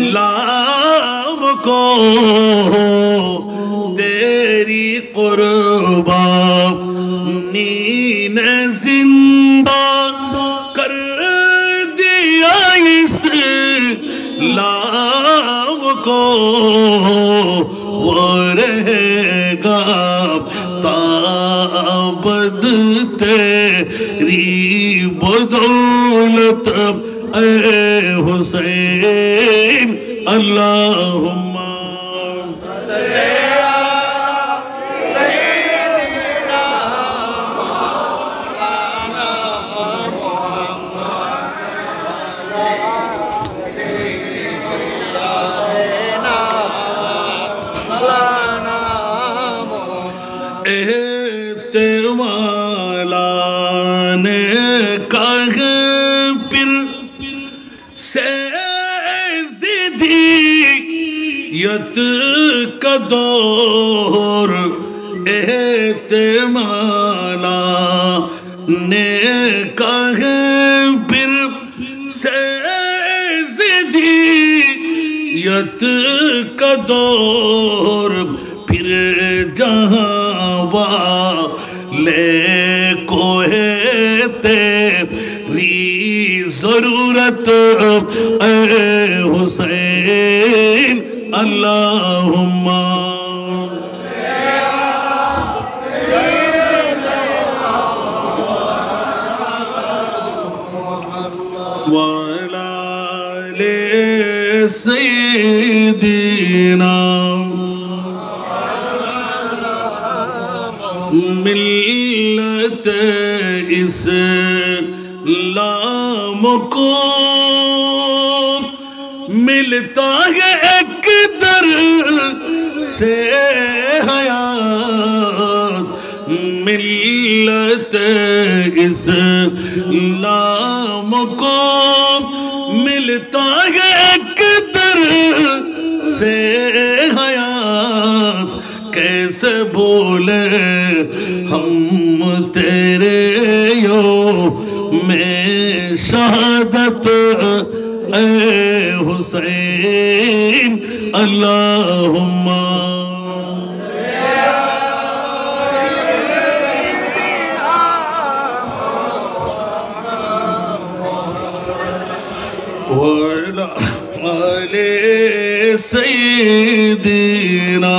اسلام کو، تیری قربانی نے زندہ کر دیا اسلام کو، وہ رہے گا تابد تیری بدولت اے حسین، اللہم احتمالان کہہ यत कदोर एहतेमाला ने कहे फिर से जिदी यत कदोर फिर जहावा ले कोहे तेरी जरूरत ए हुसैन अल्लाहुम्मा वाला ले सैयदीना मिल्लत इस्लाम को मिलता है एक दर से हयात मिल्लत इस्लाम को मिलता है एक दर से हयात कैसे बोले हम तेरे यो में शहादत ए हुसैन अल्लाहुम्मा वाला आले सैयदीना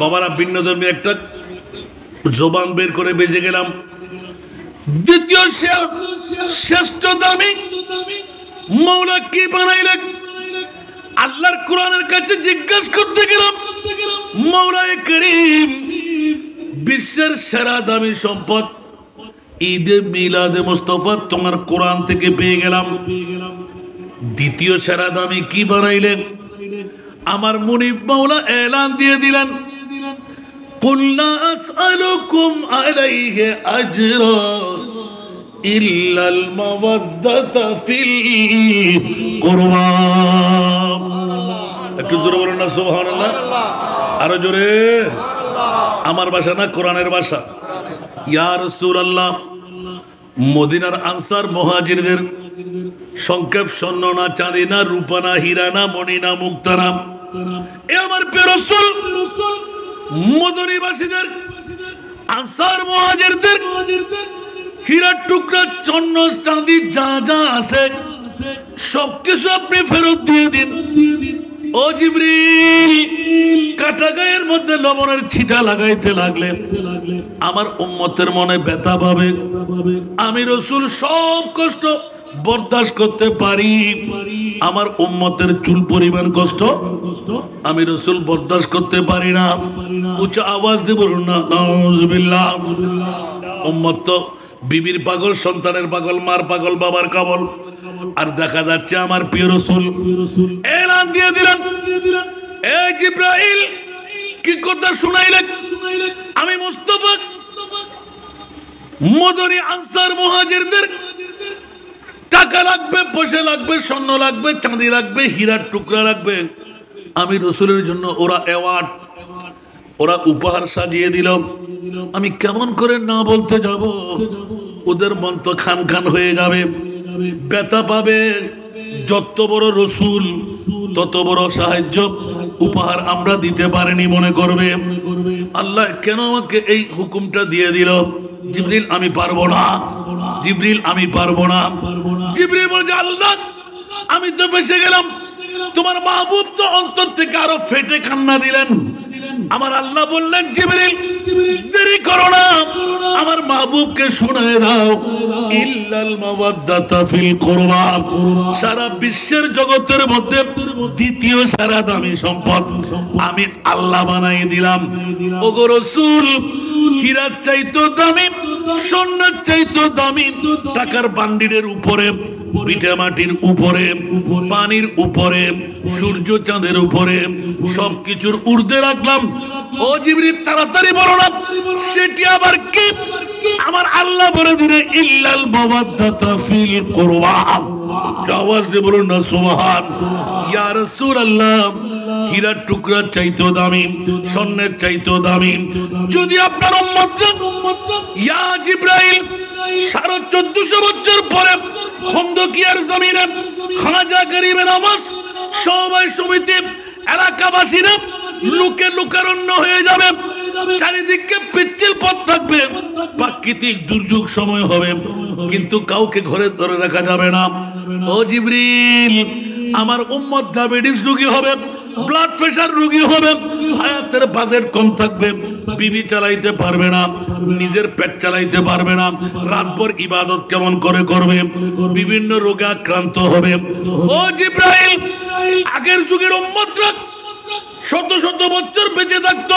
বাবারা ভিন্ন ধর্মী একটা জবান বের করে বেজে গেলাম দ্বিতীয় শ্রেষ্ঠ দামি মওলা কি বানাইলেন আল্লাহর কোরআনের কাছে জিজ্ঞাসা করতে গেলাম মওলায়ে করিম বিশ্বের সেরা দামি সম্পদ ঈদে মিলাদে মুস্তাফা তোমার কোরআন থেকে পেয়ে গেলাম দ্বিতীয় সেরা দামি কি বানাইলেন আমার মুনিব মওলা এলান দিয়ে দিলেন قل لا أسألكم عليه أجرا إلا المودة في القربى একটু জোরে বলুন না সুবহানাল্লাহ আরো জোরে আমার ভাষা না কোরআনের ভাষা ইয়া রাসূলুল্লাহ মদিনার আনসার মুহাজিরদের সংক্ষেপ স্বর্ণ না চাঁদি না রূপা না হীরা না মণি না মুক্তা না এ আমার প্রিয় রাসূল মদিনাবাসীদের আনসার মুহাজিরদের হীরার টুকরা স্বর্ণ চাঁদি যা যা আছে সবকিছু আপনি ফেরত দিয়ে দিন ও জিবরিল কাটা গায়ের মধ্যে লবণের ছিটা লাগাইতে লাগলে আমার উম্মতের মনে ব্যথা পাবে আমি রাসূল সব কষ্ট বরদাস্ত করতে পারি আমার উম্মতের চুল পরিমাণ কষ্ট আমি রাসূল বরদাস্ত করতে পারি না উচ্চ আওয়াজ দিয়ে বলুন না নাউযুবিল্লাহ উম্মত তো বিবির পাগল সন্তানের পাগল মার পাগল বাবার পাগল আর দেখা যাচ্ছে আমার প্রিয় রাসূল এলান দিয়ে দিলেন এ জিবরাইল কি কথা শুনাইলেন আমি মুস্তাফা মদনী আনসার মুহাজিরদের টাকা লাগবে পয়সা লাগবে স্বর্ণ লাগবে চাঁদি লাগবে হীরার টুকরা লাগবে আমি রাসূলের জন্য ওরা অ্যাওয়ার্ড ওরা উপহার সাজিয়ে দিল আমি কেমন করে না বলতে যাব ওদের মন তো খান খান হয়ে যাবে ব্যথা পাবে যত বড় রাসূল তত বড় সাহায্য উপহার আমরা দিতে পারিনি মনে করবে আল্লাহ কেন আমাকে এই হুকুমটা দিয়ে দিল জিবরিল আমি পারবো না জিবরিল আমি পারবো না জিবরিল বলে আল্লাহ আমি তো ফেঁসে গেলাম তোমার মাহবুব তো অন্তর থেকে আরো ফেটে কান্না দিলেন আমার আল্লাহ বললেন জিবরিল দেরি করো না আমার মাহবুবকে শোনায় দাও ইল্লাল মাওয়াদ্দাতা ফিল কুরবা সারা বিশ্বের জগতের মধ্যে দ্বিতীয় সারা দামি সম্পদ আমি আল্লাহ বানাই দিলাম ওগো রাসূল হীরার চাইতো দামি সোনার চাইতো দামি টাকার বান্ডিলের উপরে পিঠা মাটির উপরে পানির উপরে সূর্য চাঁদের উপরে সবকিছুর ঊর্ধ্বে রাখলাম ও জিবরিল তাড়াতাড়ি বলো না সেটি আবার কি আমার আল্লাহ বলে দিলে ইল্লাল মাওয়াদ্দাতা ফিল কুরবা আওয়াজ দিয়ে বলুন না সুবহান। ইয়া রাসূলুল্লাহ, হীরার টুকরা চাইতেও দামি, স্বর্ণের চাইতেও দামি। যদি আপনার উম্মতরা ইয়া জিবরাইল 1450 বছর পরে খন্দকিয়ার জমিনে খাজা গরিবের আওয়াজ সবাই সমিতি এলাকাবাসীরা লোকে লোকারণ্য হয়ে যাবে, চারিদিকে পিচ্ছিল পথ থাকবে, প্রাকৃতিক দুর্যোগ সময় হবে, কিন্তু কাউকে ঘরে ধরে রাখা যাবে না। ও জিবরিল, আমার উম্মত ডায়াবেটিস রোগী হবে, ব্লাড প্রেশার রোগী হবে, হায়াতের বাজেট কম থাকবে, বিবি চালাইতে পারবে না, নিজের পেট চালাইতে পারবে না, রাতভর ইবাদত কেমন করে করবে, বিভিন্ন রোগে আক্রান্ত হবে। ও জিবরাইল, আগের যুগের উম্মতরা শত শত বছর বেঁচে থাকতো,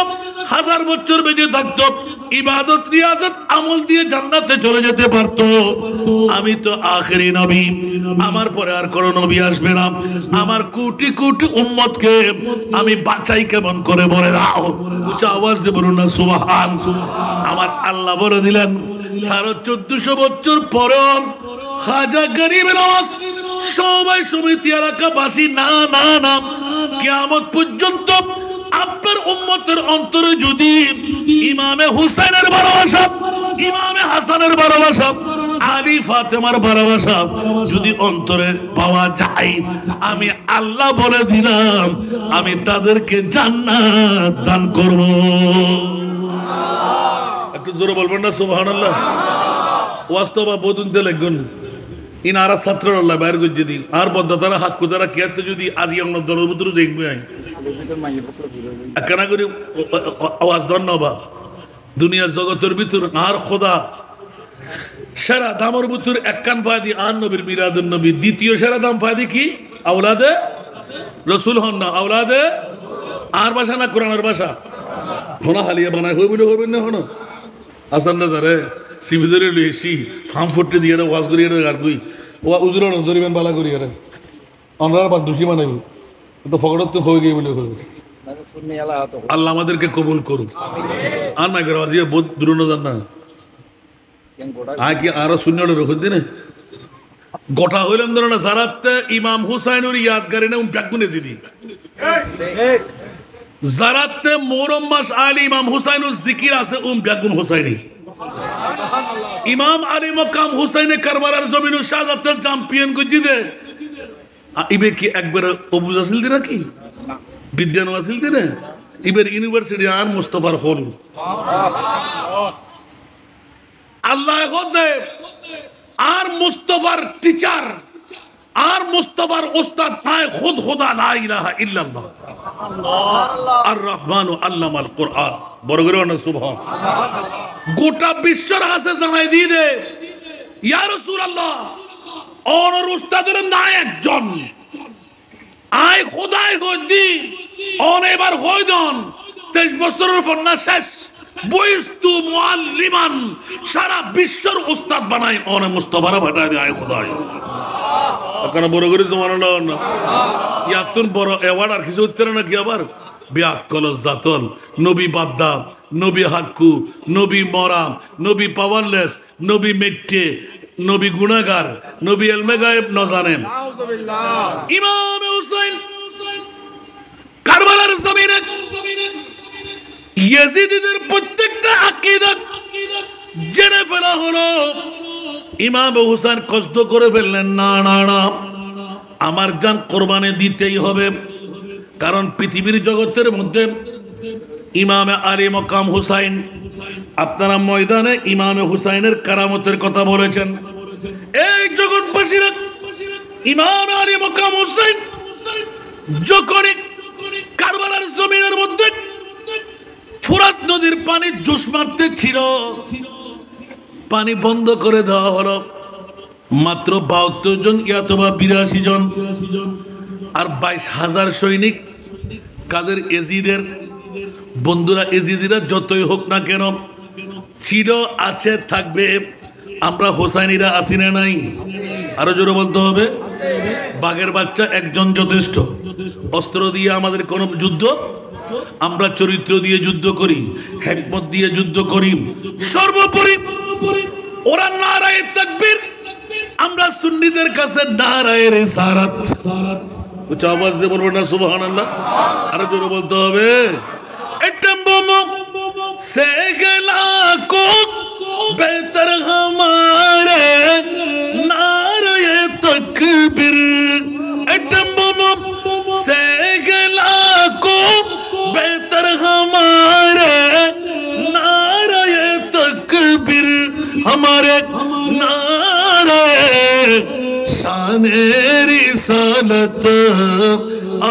1000 বছর বেঁচে থাকতো, ইবাদত রিয়াজত আমল দিয়ে জান্নাতে চলে যেতে পারতো। আমি তো আখেরি নবী, আমার পরে আর কোন নবী আসবে না। আমার কোটি কোটি উম্মতকে আমি বাঁচাই কেমন করে বলে দাও। উচ্চ আওয়াজ দিয়ে বলুন না সুবহান। আমার আল্লাহ বলে দিলেন 1450 বছর পরে খাজা গরিবের আওয়াজ সবাই সমিতি এলাকাবাসী না না না, কিয়ামত পর্যন্ত আপনার উম্মতের অন্তরে যদি ইমামে হুসাইনের ভালোবাসা, ইমামে হাসানের ভালোবাসা, আলী ফাতেমার ভালোবাসা যদি অন্তরে পাওয়া যায়, আমি আল্লাহ বলে দিলাম আমি তাদেরকে জান্নাত দান করব। একটু জোরে বলবেন না সুবহানাল্লাহ। ওয়াস্তব বদুনতে লাগুন ইনারা ছাত্রর আল্লাহ বাইর করে যদি আর বদ্ধ তারা হাক্কু তারা কেয়াতে যদি আজি অন্য দলের ভিতরে দেখবে কেনা করি আওয়াজ ধন্যবাদ। দুনিয়ার জগতের ভিতর আর খোদা সেরা দামের ভিতর এক কান ফায়দি আর নবীর মিলাদুন নবী। দ্বিতীয় সেরা দাম ফায়দি কি? আওলাদে রসুল হন না, আওলাদে আর ভাষা না কোরআনের ভাষা হোনা হালিয়া বানায় হইবিলে হইবেন না হন আসান না যারে সিভিদরে লইছি ফার্ম ফুটতে দিয়ে ওয়াজ করিয়ে আর কই ও উজুর ধরিবেন বালা করিয়ে অনরার বা দোষী বানাইব তো ফকরত তো হয়ে গিয়ে বলে হইবে। আল্লাহ আমাদেরকে কবুল করুন। আর না করে আজিয়া বহুত দূর না জান না আয় কি আরো শূন্য রখুন দিনে গোটা হইলাম ধরো না জারাতে ইমাম হুসাইনের ইয়াদগারে না ব্যাগুনে জিদি জারাতে মোহরম মাস আলী ইমাম হুসাইনুর জিকির আছে ব্যাগুন হুসাইনি। ইমাম আলী মকাম হুসাইনে কারবালার জমিন শাহাদাতের চ্যাম্পিয়ন গুজি দে ইবে কি একবার অবুজ আসিল দিনা কি বিজ্ঞান আসিল দিনে ইবের ইউনিভার্সিটি আর মুস্তাফার হল আল্লাহ দে আর মুস্তাফার টিচার আর মুস্তাফার উস্তাদ আয় খুদ খুদা লা ইলাহা ইল্লাল্লাহ আর রহমান আল্লামাল কোরআন বড় করে না সুবহান। গোটা বিশ্বর কাছে জানাই দিয়ে দে ইয়া রাসূলুল্লাহ ওর উস্তাদের নাম একজন আয় খোদাই গদি ওন এবার হইদন 23 বছরের ফন্না শেষ বইস্তু মুআল্লিমান সারা বিশ্বর উস্তাদ বানাই ওনে মুস্তাফারা ভাটা দিয়ে আয় খোদাই কেন বড় করে সুবহানাল্লাহ না ইয়াতুন বড় অ্যাওয়ার্ড আর কিছু উত্তর না কি আবার বিআকল জাতল নবী বাদ্দা নবী হাক্কু নবী মরা নবী পাওয়ারলেস নবী মেট্টে নবী গুনাহগার নবী ইলমে গায়েব ন জানেন। ইমাম হুসাইন কারবালার জমিনে ইয়াজিদিদের প্রত্যেকটা আকীদা জেনে ফেলা হলো। ইমাম হুসাইন কষ্ট করে ফেললেন না না না আমার জান কোরবানি দিতেই হবে, কারণ পৃথিবীর জগতের মধ্যে ইমামে আলী মকাম হুসাইন আপনারা ময়দানে ইমামে হুসাইনের কারামতের কথা বলেছেন। এই জগৎবাসীরা ইমামে আলী মকাম হুসাইন যখন কারবালার জমিনের মধ্যে ফুরাত নদীর পানি জোশ মারতে ছিল, পানি বন্ধ করে দেওয়া হলো, মাত্র 72 জন অথবা 82 জন আর 22,000 সৈনিক কাদের এজিদের বন্ধুরা এজিদিরা যতই হোক না কেন চির আছে থাকবে। আমরা হোসাইনিরা আসি না নাই আরো জোরে বলতে হবে বাঘের বাচ্চা একজন যথেষ্ট। অস্ত্র দিয়ে আমাদের কোন যুদ্ধ, আমরা চরিত্র দিয়ে যুদ্ধ করি, হিকমত দিয়ে যুদ্ধ করি। সর্বোপরি ওরা নারায়ে তাকবীর আমরা সুন্নিদের কাছে নারায়ে রিসালাত, উচ্চ আওয়াজ দিয়ে বলবেন না সুবহানাল্লাহ? আরো জোরে বলতে হবে। से को बेहतर हमारे नारे तकबीर, से को बेहतर हमारे नारे तकबीर, हमारे नारे शाने रिसालत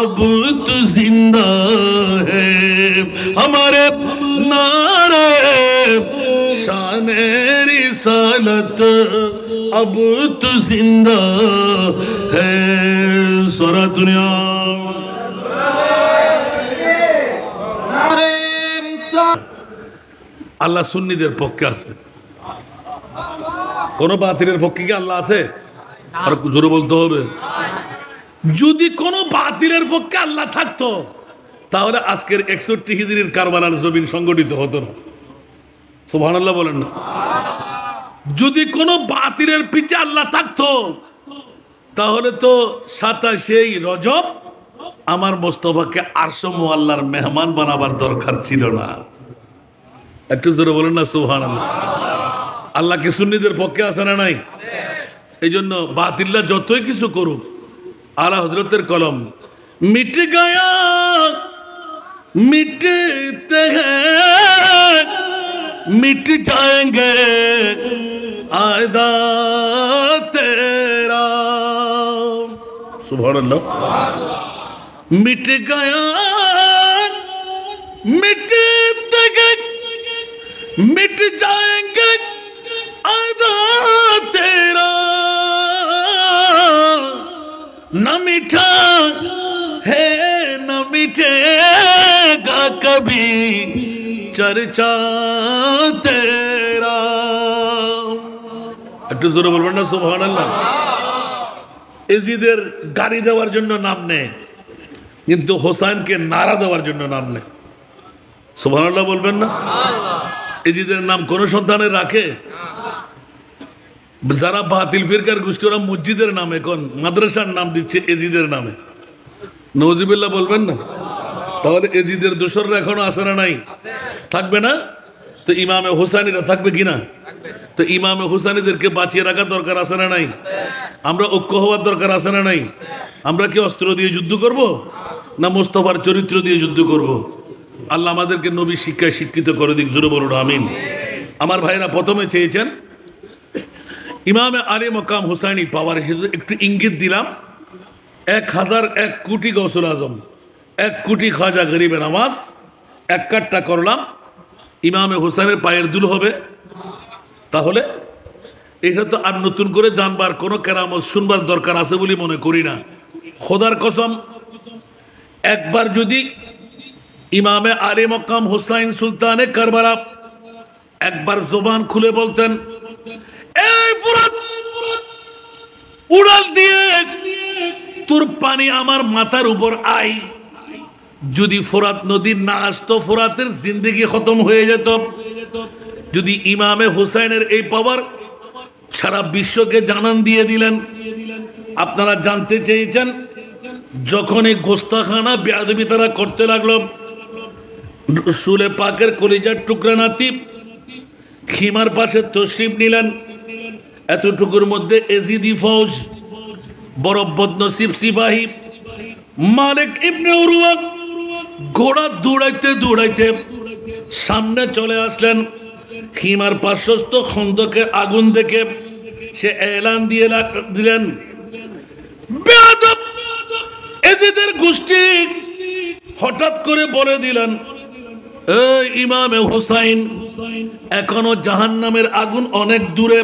अब तो जिंदा है, हमारे नारे शाने रिसालत अब तो जिंदा है। सारा दुनिया আল্লাহ সুন্নিদের পক্ষে আছে, কোন বাতিলের পক্ষে কি আল্লাহ আছে? আর জোরে বলতে হবে। যদি কোন বাতিলের পক্ষে আল্লাহ থাকতো তাহলে আজকের 61 হিজরির কারবালার জমিন সংগঠিত হতো না। সুবহানাল্লাহ বলেন না? যদি কোন বাতিলের পিছে আল্লাহ থাকতো তাহলে তো 27 রজব আমার মোস্তফাকে আরশ মুআল্লার মেহমান বানাবার দরকার ছিল না। একটু জোরে বলেন না সুবহানাল্লাহ? আল্লাহ কি সুন্নিদের পক্ষে আছে না নাই? এই জন্য বাতিলরা যতই কিছু করুক, আলা হযরতের কলম মিট গয়া मिटते हैं मिट जाएंगे आयदा तेरा, सुभान अल्लाह। मिट गया मिटते गए मिट जाएंगे आयदा तेरा, न मिठा है न मिटेगा कभी चर्चा तेरा। একটু জোরে বলবেন না সুবহানাল্লাহ? এজিদের গাড়ি দেওয়ার জন্য নাম নেয় কিন্তু হোসাইনকে নারা দেওয়ার জন্য নাম নেয়। সুবহানাল্লাহ বলবেন না? এজিদের নাম কোন সন্তানের রাখে? যারা বাতিল ফিরকার গোষ্ঠী ওরা মসজিদের নামে কোন মাদ্রাসার নাম দিচ্ছে এজিদের নামে। নওয়াজুবিল্লাহ বলবেন না? তাহলে এজিদের দোসররা এখনো আছে না নাই? থাকবে না তো ইমামে হোসাইনিরা থাকবে কিনা? তো ইমামে হোসাইনিদেরকে বাঁচিয়ে রাখার দরকার আছে না নাই? আমরা ঐক্য হওয়ার দরকার আছে না নাই? আমরা কি অস্ত্র দিয়ে যুদ্ধ করব না মোস্তফার চরিত্র দিয়ে যুদ্ধ করব? আল্লাহ আমাদেরকে নবী শিক্ষায় শিক্ষিত করে দিক, জোরে বলুন আমিন। আমার ভাইরা প্রথমে চেয়েছেন ইমামে আলী মকাম হুসাইনি পাওয়ার, একটু ইঙ্গিত দিলাম। 1001 কোটি গৌসুল আজম, 1 কোটি খাজা গরিবে নামাজ, 1 কাট্টা করলাম ইমামে হুসাইনের পায়ের দুল হবে। তাহলে এটা তো আর নতুন করে জানবার কোনো কেরামত শুনবার দরকার আছে বলে মনে করি না। খোদার কসম, একবার যদি ইমামে আলী মকাম হুসাইন সুলতানে কারবালা একবার জবান খুলে বলতেন, এই ফুরাত উড়াল দিয়ে তোর পানি আমার মাথার উপর আই, যদি ফোরাত নদী না আসতো ফোরাতের জিন্দেগি খতম হয়ে যেত। যদি ইমামে হুসাইনের এই পাওয়ার সারা বিশ্বকে জানান দিয়ে দিলেন। আপনারা জানতে চেয়েছেন যখনই গোস্তাখানা বেয়াদবি তারা করতে লাগলো, রসুলে পাকের কলিজার টুকরা নাতি খিমার পাশে তশরিফ নিলেন। এতটুকুর মধ্যে এজিদি ফৌজ বড় বদনসিব সিপাহী মালিক ইবনে উরওয়া ঘোড়া দৌড়াইতে দৌড়াইতে সামনে চলে আসলেন। খিমার পার্শ্বস্থ খন্দকের আগুন দেখে সে এলান দিয়ে দিলেন, বেয়াদব এজিদের গোষ্ঠী, হঠাৎ করে বলে দিলেন, এই ইমামে হুসাইন, এখনো জাহান্নামের আগুন অনেক দূরে।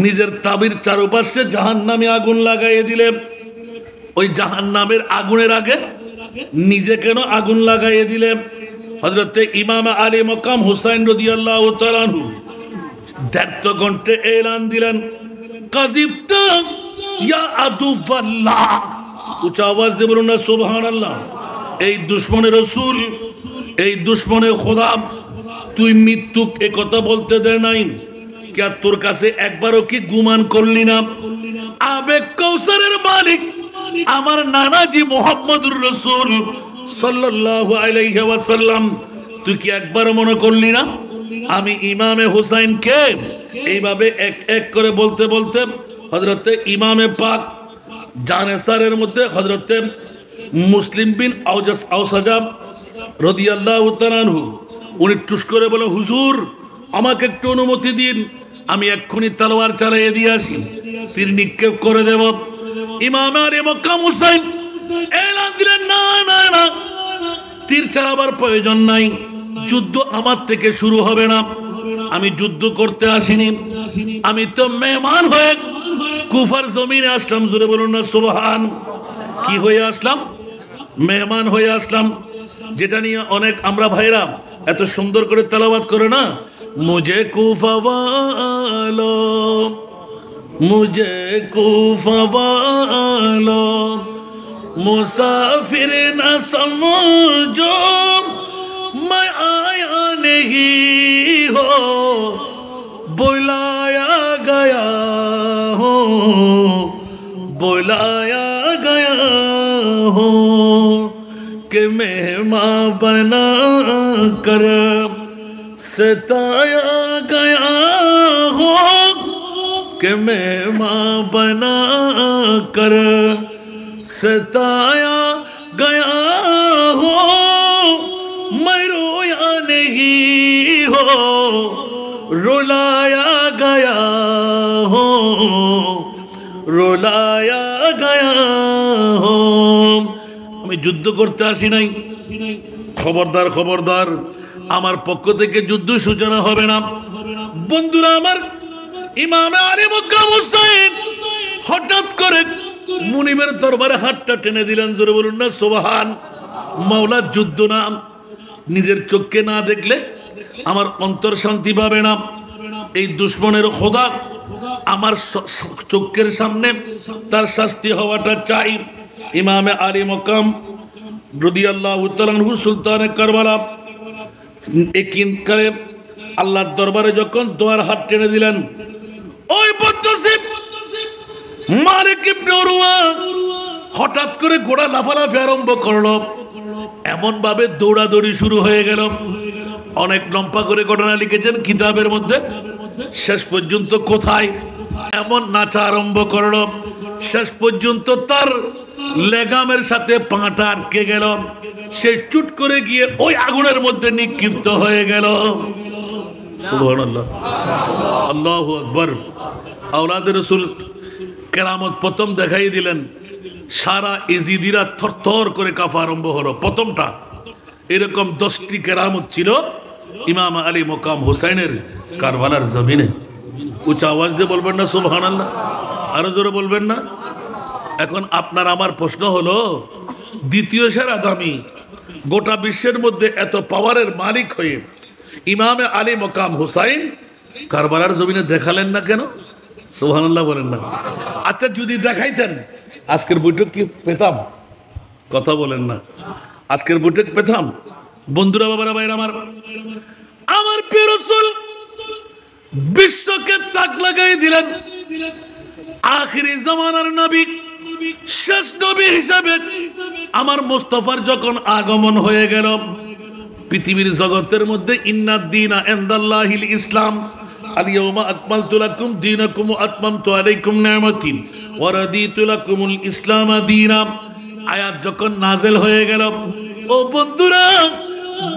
নিজের তাবির চারপাশে জাহান্নামে আগুন লাগাইয়ে দিলে, ওই জাহান্নামের আগুনের আগে নিজে কেন আগুন লাগাইয়ে দিলে? হযরতে ইমাম আলী মকাম হুসাইন রাদিয়াল্লাহু তাআলা আনহু দ্ব্যর্থ কণ্ঠে এলান দিলেন, কাযিবতা ইয়া আদুওয়াল্লাহ। উচ্চ আওয়াজ দিয়ে বলুন না সুবহানাল্লাহ। এই দুশমনের রাসূল, এই দুশমনের খোদা, তুই মৃত্যুক এ কথা বলতে দে নাই। কে তোর কাছে একবারও কি গুমান করলি না আবেগ কৌসারের মালিক আমার নানাজি মুহাম্মদুর রাসূল সাল্লাল্লাহু আলাইহি ওয়াসাল্লাম তুই কি একবার মনে করলি না আমি ইমামে হুসাইনকে এইভাবে এক এক করে বলতে বলতে হযরতে ইমামে পাক জানেসারের মধ্যে হযরতে মুসলিম বিন আওসাজাব রাদিয়াল্লাহু তাআলা আনহু উনি টুস করে বলে হুজুর আমাকে একটু অনুমতি দিন আমি এক্ষুনি তলোয়ার চালিয়ে দিয়ে আসি তীর নিক্ষেপ করে দেব ইমাম আলী মক্কাম হুসাইন এলান দিলেন না না না তীর চালাবার প্রয়োজন নাই যুদ্ধ আমার থেকে শুরু হবে না আমি যুদ্ধ করতে আসিনি আমি তো মেহমান হয়ে কুফার জমিনে আসলাম জোরে বলুন না সুবহান কি হয়ে আসলাম মেহমান হয়ে আসলাম যেটা নিয়ে অনেক আমরা ভাইরা এত সুন্দর করে তেলাওয়াত করে না মুঝে কুফা ওয়ালো मुझे कूफा वालो मुसाफिर न समझो मैं आया नहीं हो बुलाया गया हो बुलाया गया हो कि मेहमान बना कर सताया गया हो कि मेहमान बना कर सताया गया हो मैं रोया नहीं हो रुलाया गया हो रुलाया गया हो আমি যুদ্ধ করতে আসি নাই খবরদার খবরদার আমার পক্ষ থেকে যুদ্ধ সূচনা হবে না বন্ধুরা আমার ইমাম আলী মক্কাম হুসাইন হঠাৎ করে মুনিবের দরবারে হাতটা টেনে দিলেন জোরে বলুন না সুবহান মাওলার যুদ্ধ না নিজের চোখে না দেখলে আমার অন্তর শান্তি পাবে না এই দুশমনের খোদা আমার চোখের সামনে তার শাস্তি হওয়াটা চাই ইমামে আলী মক্কাম রাদিয়াল্লাহু তাআলা আনহু সুলতানে কারবালা একিন করে আল্লাহর দরবারে যখন দোয়ার হাত টেনে দিলেন ওই বদনসিব মালিক ইবনে উরওয়া হঠাৎ করে ঘোড়া লাফালাফি আরম্ভ করলো এমন ভাবে দৌড়াদৌড়ি শুরু হয়ে গেল অনেক লম্বা করে ঘটনা লিখেছেন কিতাবের মধ্যে শেষ পর্যন্ত কোথায় এমন নাচা আরম্ভ করলো শেষ পর্যন্ত তার লেগামের সাথে পাটা আটকে গেল সে চুট করে গিয়ে ওই আগুনের মধ্যে নিক্ষিপ্ত হয়ে গেল সুবহানাল্লাহ আল্লাহু আকবার আওলাদ রাসূল কেরামত প্রথম দেখাই দিলেন সারা ইজিদিরা থরথর করে কাঁপা আরম্ভ হলো প্রথমটা এরকম 10টি কেরামত ছিল ইমাম আলী মকাম হুসাইনের কারবালার জমিনে উচ্চ আওয়াজ দিয়ে বলবেন না সুবহানাল্লাহ আরো জোরে বলবেন না এখন আপনার আমার প্রশ্ন হলো দ্বিতীয় সেরা দামি গোটা বিশ্বের মধ্যে এত পাওয়ারের মালিক হয়ে ইমামে আলী মকাম হুসাইন কারবালার জমিনে দেখালেন না কেন সুবহানাল্লাহ বলেন না আচ্ছা যদি দেখাইতেন আজকের বৈঠক কি পেতাম কথা বলেন না আজকের বৈঠক পেতাম বন্ধুরা বাবারা ভাইরা আমার প্রিয় রাসূল বিশ্বকে তাক লাগাই দিলেন আখিরি জামানার নবী শেষ নবী হিসাবে আমার মুস্তাফার যখন আগমন হয়ে গেল পৃথিবীর জগতের মধ্যে ইন্নাদ-দীনা ইনদাল্লাহিল ইসলাম আল-ইয়াওমা আকমালতু লাকুম দীনাকুম ওয়া আতমামতু আলাইকুম নি'মাতি ওয়া রাদিতু লাকুমুল ইসলাম দীনা আয়াত যখন নাযিল হয়ে গেল ও বন্ধুরা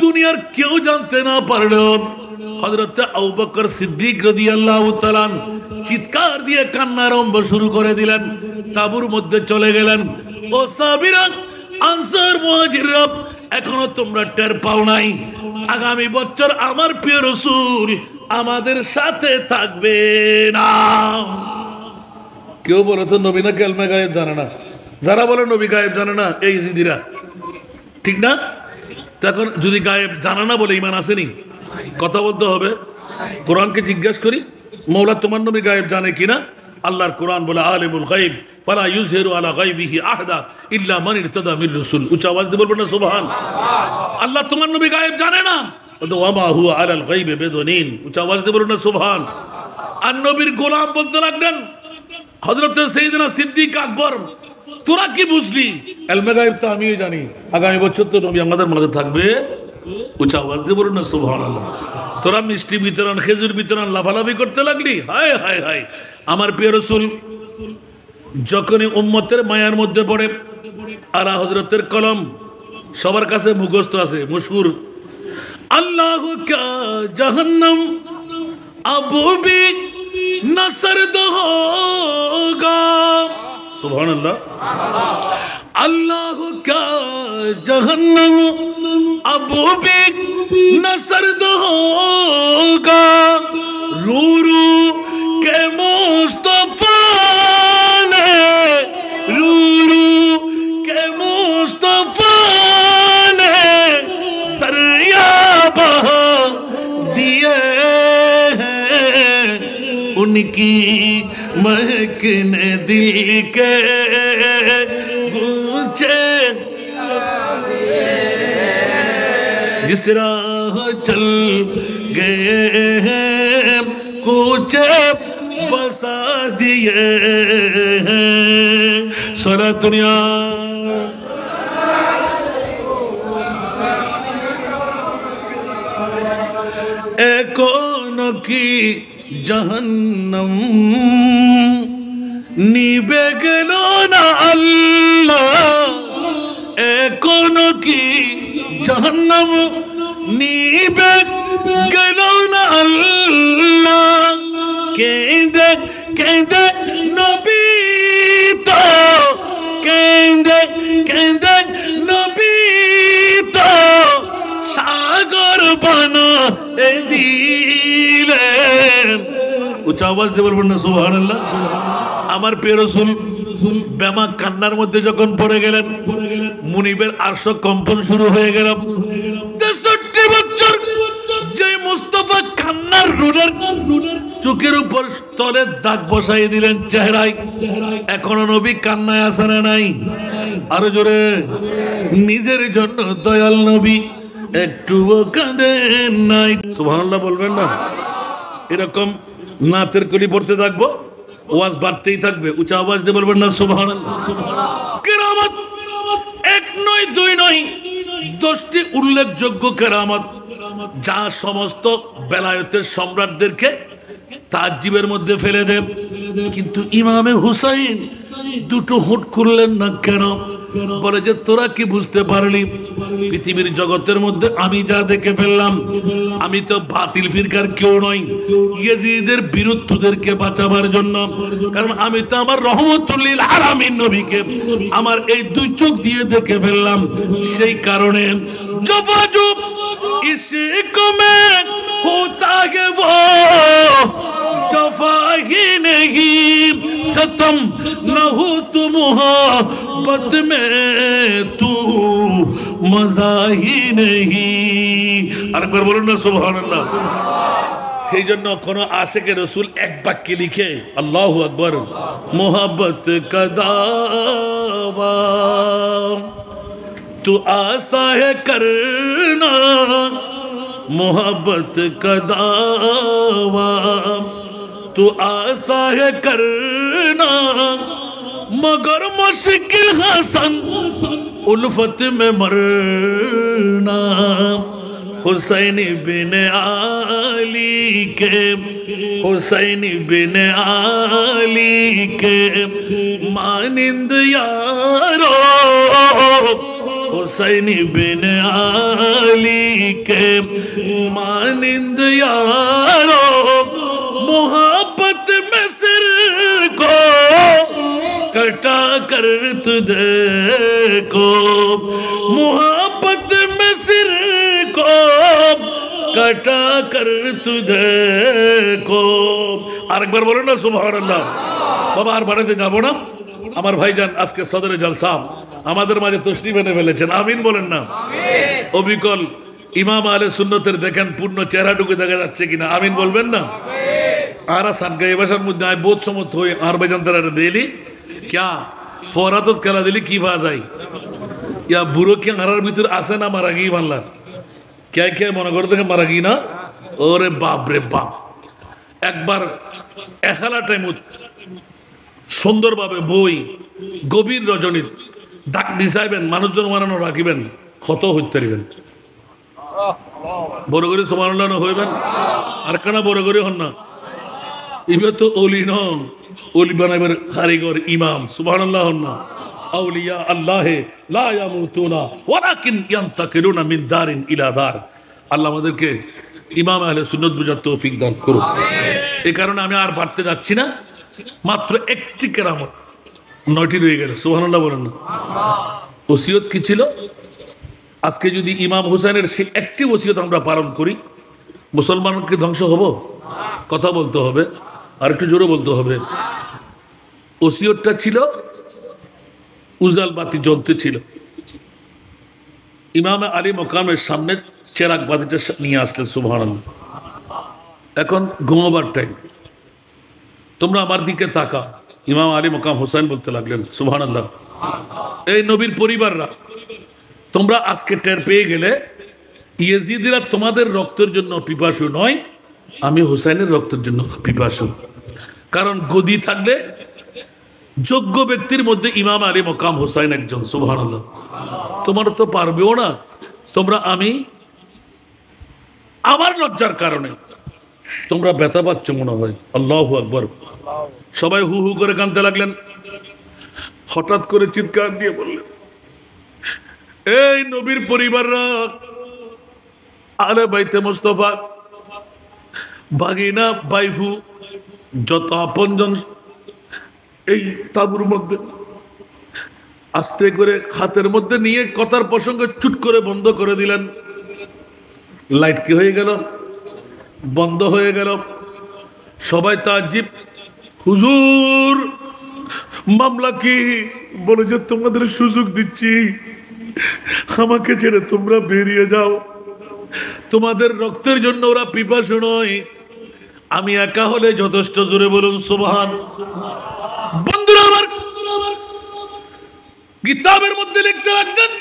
দুনিয়ার কেউ জানতে না পারলো হযরত আবু বকর সিদ্দিক রাদিয়াল্লাহু তাআলা চিৎকার দিয়ে কান্না আরম্ভ শুরু করে দিলেন তাঁবুর মধ্যে চলে গেলেন ও সাহাবীরা আনসার মুহাজিররা এখনো তোমরা টের পাও নাই আগামী বছর আমার প্রিয় রাসূল আমাদের সাথে থাকবে না কেউ বলে তো নবী না কেলমে গায়েব জানে না যারা বলে নবী গায়েব জানে না এই জিদিরা ঠিক না তখন যদি গায়েব জানা না বলে ঈমান আসেনি কথা বলতে হবে কোরআনকে জিজ্ঞেস করি মওলা তোমার নবী গায়েব জানে কিনা আল্লাহর কোরআন বলে আলিমুল গায়ব ফালা ইউযহিরু আলা গায়বিহি আহাদা ইল্লা মান ইরতাদা মির রাসূল উচ্চ আওয়াজ দিয়ে বলবেন না সুবহান আল্লাহ তোমার নবী গায়েব জানে না ওয়া মা হুয়া আলাল গায়বি বিদনীন উচ্চ আওয়াজ দিয়ে বলবেন না সুবহান আর নবীর গোলাম বলতে লাগলেন হযরত সাইয়েদনা সিদ্দিক আকবর, তোরা কি বুঝলি? ইলমে গায়ব তো আমিও জানি, আগামী বছর তো নবী আমাদের মাঝে থাকবে। উচ্চ আওয়াজ দিয়ে বলুন না সুবহানাল্লাহ। তোরা মিষ্টি বিতরণ, খেজুর বিতরণ লাফালাফি করতে লাগলি। হায় হায় হায়, আমার প্রিয় রাসূল যখনই উম্মতের মায়ার মধ্যে পড়ে, আলা হযরতের কলম সবার কাছে মুখস্থ আছে, মশহুর, আল্লাহ কা জাহান্নাম আবু বি নসরদ হোগা। সুবহানাল্লাহ। আল্লাহ কা জাহান্নাম আবু বি নসরদ হোগা, রু রু কে মুস্তাফা ने, रू रू के मुस्तफा ने दरिया बहा दिए हैं, उनकी महक ने दिल के गूंचे, जिस राह चल गए हैं कूचे बसा दिए हैं। सारा दुनिया कौन की जहन्नम নিবে গেল না আল্লাহ, কौन की जहन्नम নিবে গেল না আল্লাহ, কেঁদে কেঁদে নবী তো, কেঁদে কেঁদে নবী তো সাগর বানা দিলেন। উচ্চ আওয়াজ দিয়ে বলবেন না সুবহানাল্লাহ। আমার প্রিয় রাসূল বেমা কান্নার মধ্যে যখন পড়ে গেলেন, মুনিবের আরশ কম্পন শুরু হয়ে গেল। 63 বছর যে মুস্তাফা কান্নার রুলের চোখের উপর তলে দাগ বসাই দিলেন চেহারায়, এখনো নবী কান্নায় আছে না নাই? আরো জোরে, নিজের জন্য দয়াল নবী একটুও কাঁদেন নাই। সুবহানাল্লাহ বলবেন না? এরকম নাতের কলি পড়তে থাকবো, ওয়াজ বাড়তেই থাকবে। উচ্চ আওয়াজ দিয়ে বলবেন না সুবহানাল্লাহ। কেরামত এক নয় দুই নয়, 10টি উল্লেখযোগ্য কেরামত যা সমস্ত বেলায়েতের সম্রাটদেরকে তাজ্জিবের মধ্যে ফেলে দেন। কিন্তু ইমামে হুসাইন দুটো হুট করলেন না কেন? বলে যে তোরা কি বুঝতে পারলি? পৃথিবীর জগতের মধ্যে আমি যা দেখে ফেললাম, আমি তো বাতিল ফিরকার কেউ নই, ইয়াজিদের বিরুদ্ধদেরকে বাঁচাবার জন্য, কারণ আমি তো আমার রহমতুল লিল আলামিন নবীকে আমার এই দুই চোখ দিয়ে দেখে ফেললাম। সেই কারণে জফাজুব इश्क में होता है वो जफा ही नहीं, सतम न हो तू मोहब्बत में तू मजा ही नहीं। আরেকবার বলুন না সুবহানাল্লাহ। সেই জন্য কোন আশিকে রাসূল এক বাক্যে লিখে আল্লাহু আকবার, মোহাব্বত কা দাওয়া तू आसा है करना, मोहब्बत का दावा तू आसा है करना, मगर मुश्किल हसन उल्फत में मरना। हुसैन बिन आली के, हुसैन बिन आली के मानिंद यारो, हुसैन बिन आली के मानिंद यारो, मोहब्बत में सिर को कटा कर तू देखो, मोहब्बत में सिर को कटा कर तू देखो। আরেকবার বলেন না সুবহানাল্লাহ। বাবা আর বাড়িতে যাবো না, আমার ভাইজান আজকে সদরে জলসা আমাদের মাঝে তশরিফ এনে ফেলেছেন, আমিন বলেন না। অবিকল ইমাম আহলে সুন্নতের দেখেন পূর্ণ চেহারাটুকু দেখা যাচ্ছে কিনা, আমিন বলবেন না। আর সানগা এই ভাষার মধ্যে আয় বোধ সমর্থ হয়ে আর ভাইজান তারা দিলি ক্যা ফরাতত খেলা দিলি কি পা যায়, ইয়া বুড়ো কে আরার ভিতর আসে না মারা গিয়ে বানলার কে কে মনে করে দেখে মারা গিয়ে না। ওরে বাপ রে বাপ। একবার এখালা টাইমত সুন্দরভাবে বই গভীর রজনীর ডাক দিছাইবেন মানুষজন মানানো রাখিবেন ক্ষত হইতে পারিবেন বড় করে সমানলানো হইবেন আর কেনা বড় করে হন না এবার তো অলি নন অলি বানাইবেন কারিগর ইমাম সুবহানাল্লাহ হন না আউলিয়া আল্লাহে লা ইয়ামুতুনা ওয়ালাকিন ইয়ান্তাকিলুনা মিন দারিন ইলা দার আল্লাহ আমাদেরকে ইমাম আহলে সুন্নাত বুঝার তৌফিক দান করুন এই কারণে আমি আর বাড়তে যাচ্ছি না মাত্র একটি কেরামত 9টি রয়ে গেল সুবহানাল্লাহ বলেন না ওসিয়ত কি ছিল আজকে যদি ইমাম হুসাইনের সে একটি ওসিয়ত আমরা পালন করি মুসলমানকে ধ্বংস হব কথা বলতে হবে আর একটু জোরে বলতে হবে ওসিয়তটা ছিল উজাল বাতি জ্বলতে ছিল ইমাম আলী মকামের সামনে চেরাগ বাতিটা নিয়ে আসলেন সুবহানাল্লাহ এখন ঘুমাবার টাইম তোমরা আমার দিকে তাকা ইমাম আলী মকাম হোসেন বলতে লাগলেন সুবহানাল্লাহ এই নবীর পরিবাররা তোমরা আজকে টের পেয়ে গেলে ইয়েজিদিরা তোমাদের রক্তের জন্য পিপাসু নয় আমি হুসাইনের রক্তের জন্য পিপাসু কারণ গদি থাকলে যোগ্য ব্যক্তির মধ্যে ইমাম আলী মকাম হুসাইন একজন সুবহানাল্লাহ তোমরা তো পারবেও না তোমরা আমি আমার লজ্জার কারণে তোমরা ব্যথা পাচ্ছ মনে হয় আল্লাহু আকবার সবাই হু হু করে কাঁদতে লাগলেন হঠাৎ করে চিৎকার দিয়ে বললেন এই নবীর পরিবাররা আলে বাইতে মুস্তাফা ভাগিনা বাইফু যত আপনজন এই তাবুর মধ্যে আস্তে করে হাতের মধ্যে নিয়ে কথার প্রসঙ্গে চুট করে বন্ধ করে দিলেন লাইট কি হয়ে গেল বন্ধ হয়ে গেল সবাই তাজ্জিব হুজুর মামলা কি বলে যে তোমাদের সুযোগ দিচ্ছি আমাকে ছেড়ে তোমরা বেরিয়ে যাও তোমাদের রক্তের জন্য ওরা পিপাসু নয় আমি একা হলে যথেষ্ট জোরে বলুন সুবহান বন্ধুরা আমার কিতাবের মধ্যে লিখতে লাগলেন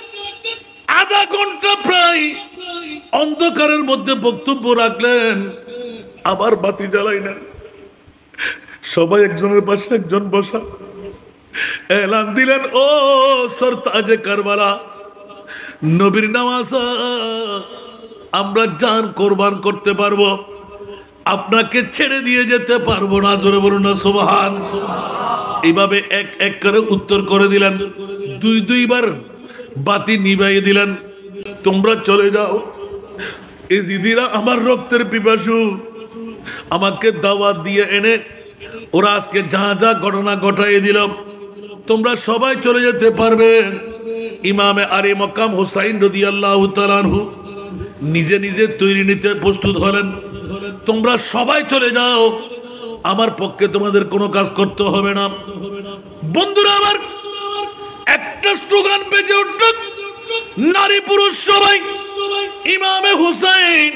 আধা ঘন্টা প্রায় অন্ধকারের মধ্যে বক্তব্য রাখলেন আবার বাতি জ্বালাইলেন সবাই একজনের পাশে একজন বসা এলান দিলেন ও সরতাজে কারবালা নবীর নামাজ আমরা জান কোরবান করতে পারবো আপনাকে ছেড়ে দিয়ে যেতে পারবো না জোরে বলুন না সুবহান এইভাবে এক এক করে উত্তর করে দিলেন দুইবার বাতি নিভাইয়ে দিলেন তোমরা চলে যাও ইজিদিরা আমার রক্তের পিপাসু আমাকে দাওয়াত দিয়ে এনে ওরা আজকে যা যা ঘটনা ঘটাইয়ে দিল তোমরা সবাই চলে যেতে পারবে ইমামে আলী মকাম হুসাইন রাদিয়াল্লাহু তাআলা আনহু নিজে নিজে তৈরি নিতে প্রস্তুত হলেন তোমরা সবাই চলে যাও আমার পক্ষে তোমাদের কোনো কাজ করতে হবে না বন্ধুরা আমার একটা স্লোগান বেজে উঠল নারী পুরুষ সবাই ইমামে হুসাইন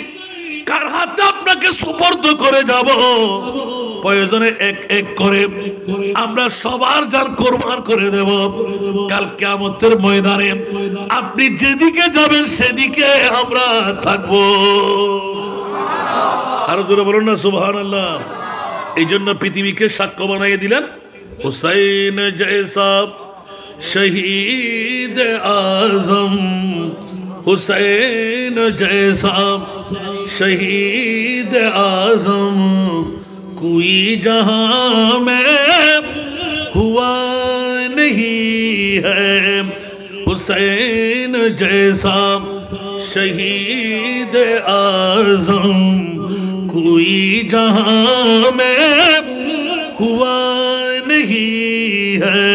কার হাতে আপনাকে সুপর্দ করে যাব প্রয়োজনে এক এক করে আমরা সবার জান কোরবান করে দেব কাল কিয়ামতের ময়দানে আপনি যেদিকে যাবেন সেদিকে আমরা থাকবো আরো জোরে বলুন না সুবহানাল্লাহ এই জন্য পৃথিবীকে সাক্ষ্য বানিয়ে দিলেন হুসাইন জैसा শহীদ আজম हुसैन जैसा शहीद आजम कोई जहां में हुआ नहीं है हुसैन जैसा शहीद आजम कोई जहां में हुआ नहीं है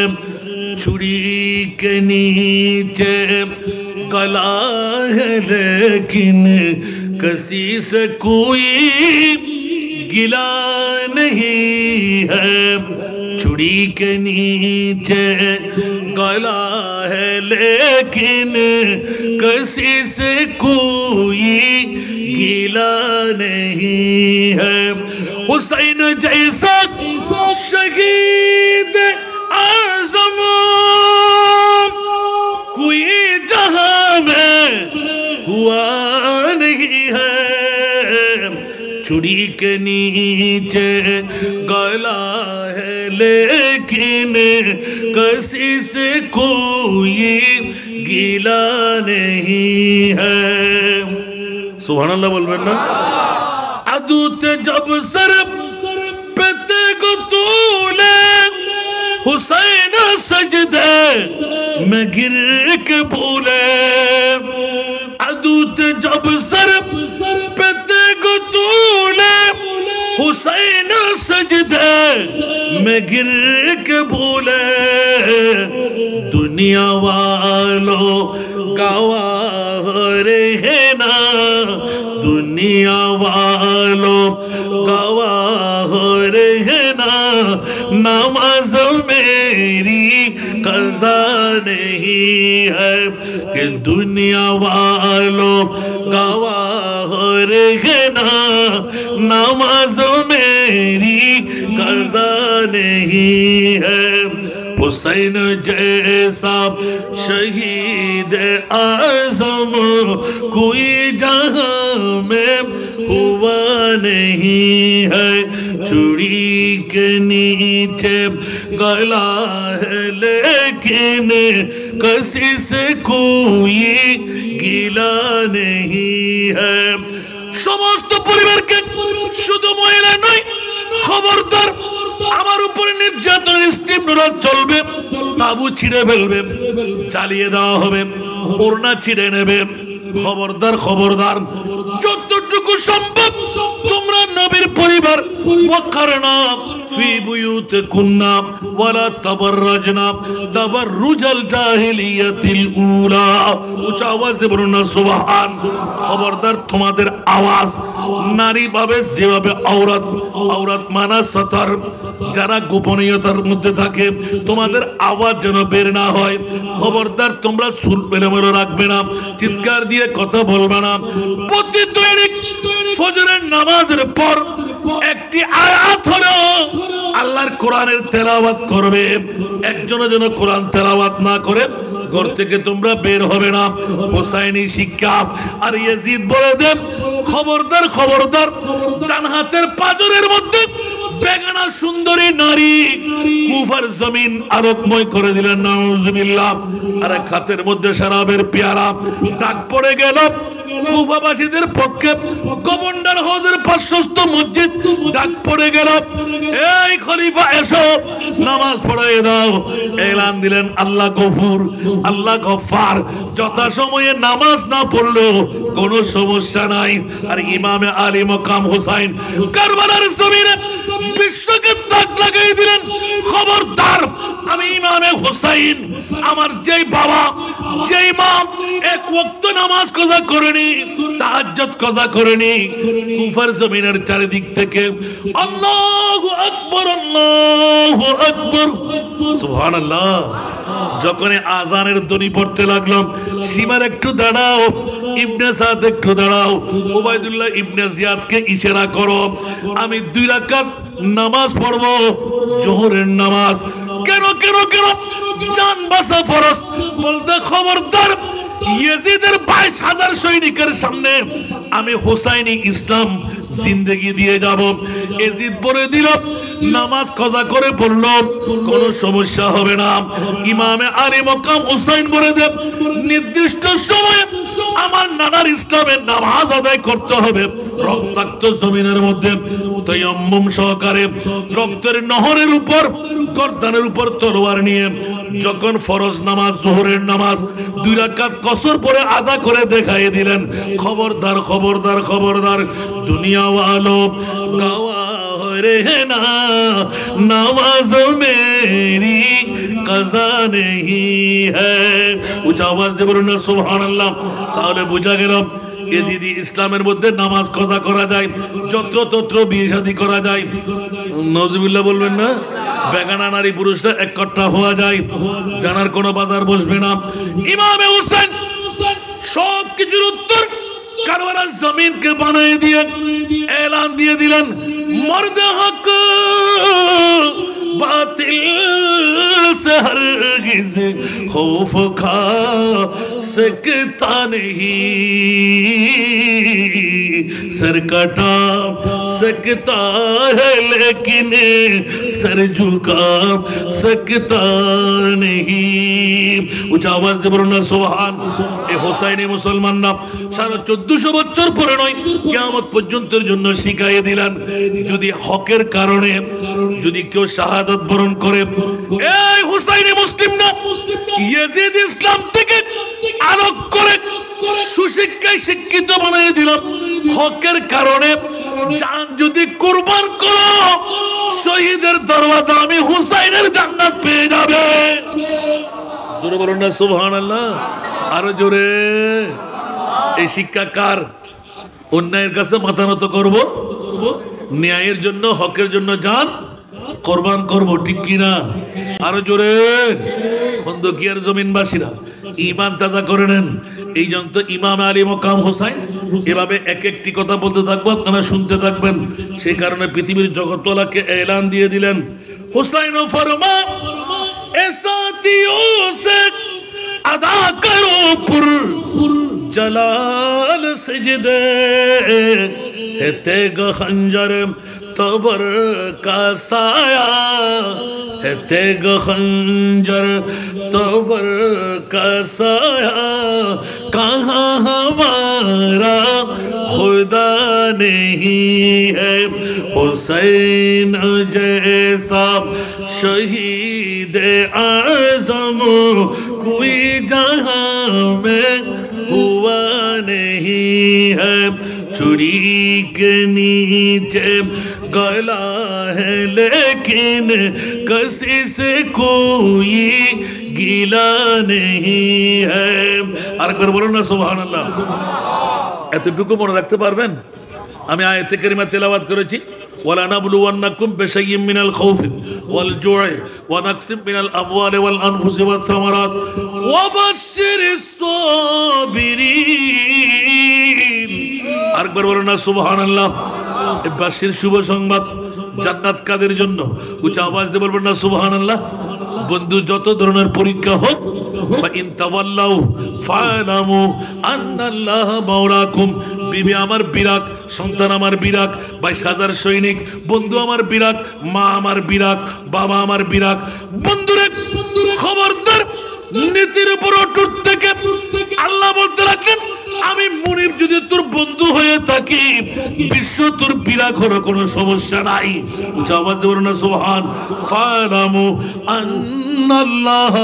छुरी के नीचे गला है लेकिन किसी से कोई गिला नहीं है छुरी के नीचे गला है लेकिन किसी से कोई गिला नहीं है हुसैन जैसा शहीद आज़म कोई जहां में हुआ नहीं है चूड़ी के नीचे गला है लेकिन किसी से कोई गिला नहीं है। सुभान अल्लाह बोलबेन ना। अदूते जब सर पे को तूले हुसैन सजदे में गिर के भूले। अदूत जब सर पे को तूले हुसैन सजदे में गिर के भूले। दुनिया वालों गवाह रहे ना, दुनिया वालों गवाह रहे ना, नमाज मेरी कज़ा नहीं है कि दुनिया वालों गवाह रहे ना, नमाज मेरी कज़ा नहीं है। हुसैन जैसा शहीद आज़म कोई जहां में हुआ नहीं है। चूड़ी के नीचे गला है लेकिन किसी से कोई गिला नहीं है। समस्त परिवार के शुद्ध महिला नहीं, खबरदार আমার উপরে নির্যাতন স্টিমরোল চলবে, তাবু ছিঁড়ে ফেলবে, জ্বালিয়ে দেওয়া হবে, ওড়না ছিঁড়ে নেবে। খবরদার খবরদার, যতটুকু সম্ভব তোমরা নবীর পরিবার ওয়াকারনা ফি বুয়ুতিকুন্না ওয়ালা তাবাররাজনা তাবাররুজাল জাহিলিয়াতিল উলা। উচ্চ আওয়াজ দিয়ে বলুন না সুবহান। খবরদার তোমাদের আওয়াজ নারী ভাবে যেভাবে আওরাত, আওরাত মানা সতর, যারা গোপনীয়তার মধ্যে থাকে তোমাদের আওয়াজ যেন বের না হয়। খবরদার তোমরা চুল এলোমেলো রাখবে না, চিৎকার দিয়ে কথা বলবে না। প্রতি দৈনিক ফজরের নামাজের পর একটি আয়াত হলো আল্লাহর কোরআনের তেলাওয়াত করবে। একজনের জন্য কোরআন তেলাওয়াত না করে ঘর থেকে তোমরা বের হবে না। হোসাইনি শিক্ষা। আর ইয়াজিদ বলে দেন খবরদার খবরদার, ডান হাতের পাঁজরের মধ্যে বেগানা সুন্দরী নারী কুফার জমিন আলোকময় করে দিলেন, নাউজুবিল্লাহ। আর এক হাতের মধ্যে শরাবের পেয়ালা। ডাক পড়ে গেল কুফাবাসীদের পক্ষে, গভর্নর হাউসের পার্শ্বস্থ মসজিদ ডাক পড়ে গেল, এই খলিফা এসো নামাজ পড়াই দাও। এলান দিলেন আল্লাহ গফুর, আল্লাহ গফফার, যথাসময়ে নামাজ না পড়লেও কোনো সমস্যা নাই। আর ইমামে আলী মকাম হোসাইন কারবালার জমিনে বিশ্বকে দাগ লাগিয়ে দিলেন, খবরদার আমি ইমামে হোসাইন, আমার যেই বাবা যেই মা এক ওয়াক্ত নামাজ কাজা করেনি, তাহাজ্জুদ কাজা করেনি, কুফার জমিনের চারিদিক থেকে আল্লাহু আকবার আল্লাহু আকবার সুবহানাল্লাহ। যখন আজানের ধ্বনি পড়তে লাগলাম, সীমার একটু দাঁড়াও, ইবনে সাদ একটু দাঁড়াও, উবাইদুল্লাহ ইবনে জিয়াদকে ইশারা করো, আমি 2 রাকাত নামাজ পড়বো, জোহরের নামাজ। কেন কেন কেন? জান বাঁচা ফরজ। বলতে খবরদার ইয়াজিদের 22,000 সৈনিকের সামনে আমি হোসাইনি ইসলাম জিন্দেগি দিয়ে যাব। ইয়াজিদ বলে দিল নামাজ কাজা করে পড়ল, কোনো সমস্যা হবে না। ইমামে আলী মকাম হোসাইন বলে দেন নির্দিষ্ট সময়ে আমার নানার ইসলামের নামাজ আদায় করতে হবে। রক্তাক্ত জমিনের মধ্যে তায়াম্মুম সহকারে রক্তের নহরের উপর গর্দানের উপর তলোয়ার নিয়ে যখন ফরজ নামাজ জোহরের নামাজ 2 রাকাত কসর পরে আদা করে দেখাই দিলেন। খবরদার খবরদার খবরদার, দুনিয়া ওয়ালো গওয়াহ रहना नमाज मेरी कज़ा नहीं है। উচ্চ আওয়াজ দিয়ে বলুন না সুবহানাল্লাহ। তাহলে বোঝা গেল এদিদি ইসলামের মধ্যে নামাজ কাজা করা যায়, যত্র তত্র বিয়ে শাদী করা যায়। নজরুল্লাহ বলবেন না? বেগানা নারী পুরুষরা একট্টা হওয়া যায়, জানার কোনো বাজার বসবে না। ইমামে হোসেন সব কিছুর উত্তর কারবালার জমিনকে বানিয়ে দিয়ে এলান দিয়ে দিলেন, মর্দ হক बातिल से हरगिज़ खौफ खा सकता नहीं, सर कटा सकता है लेकिन सर झुका सकता नहीं উচ্চ আওয়াজ দিয়ে বলুন না সুবহান এই হোসাইনি মুসলমানরা 1450 বছর পরে নয় কিয়ামত পর্যন্তের জন্য শিখাইয়ে দিলেন যদি হকের কারণে যদি কেউ শাহাদাত বরণ করে এই হোসাইনি মুসলিম না ইয়াজিদ ইসলাম থেকে আলোক করে সুশিক্ষায় শিক্ষিত বানিয়ে দিলাম হকের কারণে জান যদি কুরবান করো শহীদের দরওয়াজা আমি হুসাইনের জান্নাত পেয়ে যাবে জোরে বলুন না সুবহানাল্লাহ আরো জোরে এই শিক্ষা কার অন্যায়ের কাছে মাথা নত করব ন্যায়ের জন্য হকের জন্য জান কুরবান করব ঠিক কি না আরো জোরে খন্দকিয়ার জমিনবাসীরা ঈমান তাজা করে নেন এই জন্য তো ইমাম আলী মাকাম হোসেন এভাবে এক একটি কথা বলতে থাকবো আপনারা শুনতে থাকবেন সেই কারণে পৃথিবীর জগতওয়ালাকে এলান দিয়ে দিলেন হুসাইন ফরমা এ সাথিও সে আদা করো পুর জলাল সিজদে হে তেগ খঞ্জর तबर का साया है तेग खंजर तबर का साया कहाँ हमारा खुदा नहीं है हुसैन जैसा शहीद आज़म कोई जहाँ में हुआ नहीं है चुरी के नीचे गला है लेकिन किसी से कोई गिला नहीं है আরেকবার বলুন না সুবহানাল্লাহ এতটুকু মনে রাখতে পারবেন আমি আয়াতে কারিমা তেলাওয়াত করেছি ওয়ালা নাবলুওয়ান্নাকুম বিশাইয়্যিম মিনাল খাউফি ওয়াল জু'i ওয়া নাকসিম মিনাল আমওয়ালি ওয়াল আনফুসি ওয়াত থামারাত ওয়া বাশশিরিস সাবিরিন আরেকবার বলুন না সুবহানাল্লাহ এই বাশশির শুভ সংবাদ জান্নাত কাদের জন্য উচ্চ আওয়াজ দিয়ে বলবেন না সুবহানাল্লাহ বন্ধু যত ধরনের পরীক্ষা হোক ফা ইন তাওয়াল্লাউ ফালামু আন্নাল্লাহ মাওলাকুম বিবি আমার বিরাক সন্তান আমার বিরাক 22000 সৈনিক বন্ধু আমার বিরাক মা আমার বিরাক বাবা আমার বিরাক বন্ধুরে খবরদার নীতির উপর অটুট থেকে আল্লাহ বলতে রাখেন আমি মুনিব যদি তোর বন্ধু হয়ে থাকি বিশ্ব তোর বিরাগ হলো কোনো সমস্যা নাই উচ্চ আওয়াজ দিয়ে বলুন না সুবহান ফালামু আন্নাল্লাহ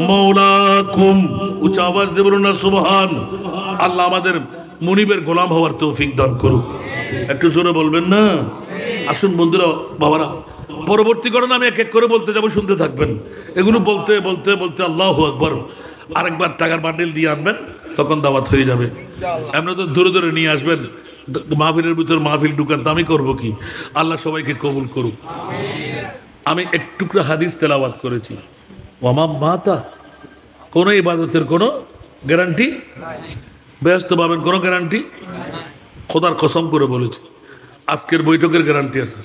মাওলাকুম উচ্চ আওয়াজ দিয়ে বলুন না সুবহান আল্লাহ আমাদের মুনিবের গোলাম হওয়ার তৌফিক দান করুক একটু জোরে বলবেন না আসুন বন্ধুরা বাবারা পরবর্তী ঘটনা আমি এক এক করে বলতে যাব শুনতে থাকবেন এগুলো বলতে বলতে বলতে আল্লাহু আকবার আরেকবার টাকার বান্ডেল দিয়ে আনবেন তখন দাওয়াত হয়ে যাবে এমনি তো দূরে দূরে নিয়ে আসবেন মাহফিলের ভিতর মাহফিল ঢুকান তো আমি করবো কি আল্লাহ সবাইকে কবুল করুক আমি এক টুকরা হাদিস তেলাওয়াত করেছি ওয়ামা মাতা কোনো ইবাদতের কোনো গ্যারান্টি ব্যস্ত পাবেন কোনো গ্যারান্টি খোদার কসম করে বলেছি আজকের বৈঠকের গ্যারান্টি আছে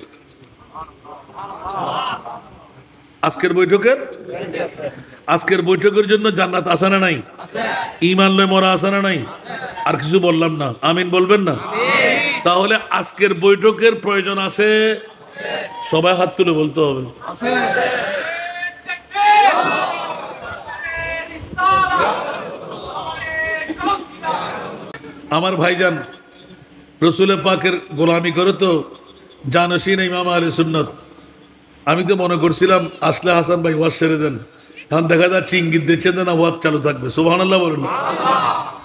আজকের বৈঠকের জন্য জান্নাত আছে না নাই ঈমান লয়ে মরা আছে না নাই আর কিছু বললাম না আমিন বলবেন না তাহলে আজকের বৈঠকের প্রয়োজন আছে সবাই হাত তুলে বলতে হবে আমার ভাইজান রসুল পাকের গোলামি করে তো জানসিন ইমাম আহলে সুন্নাত আমি তো মনে করছিলাম আসলে হাসান ভাই ওয়াজ ছেড়ে দেন এখন দেখা যাচ্ছে ইঙ্গিত দিচ্ছেন না ওয়াজ চালু থাকবে সুবহানাল্লাহ বলুন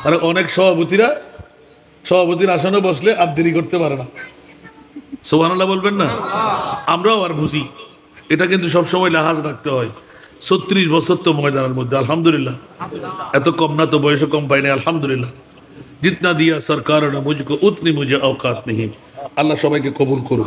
আর অনেক সভাপতির আসনে বসলে আর দেরি করতে পারে না সুবহানাল্লাহ বলবেন না আমরাও আর বুঝি এটা কিন্তু সবসময় লাহাজ রাখতে হয় 36 বছর তো ময়দানের মধ্যে আলহামদুলিল্লাহ এত কম না তো বয়সও কম পাইনি আলহামদুলিল্লাহ जितना दिया सरकार ने मुझको उतनी मुझे औकात नहीं अल्लाह सबाई के कबूल करो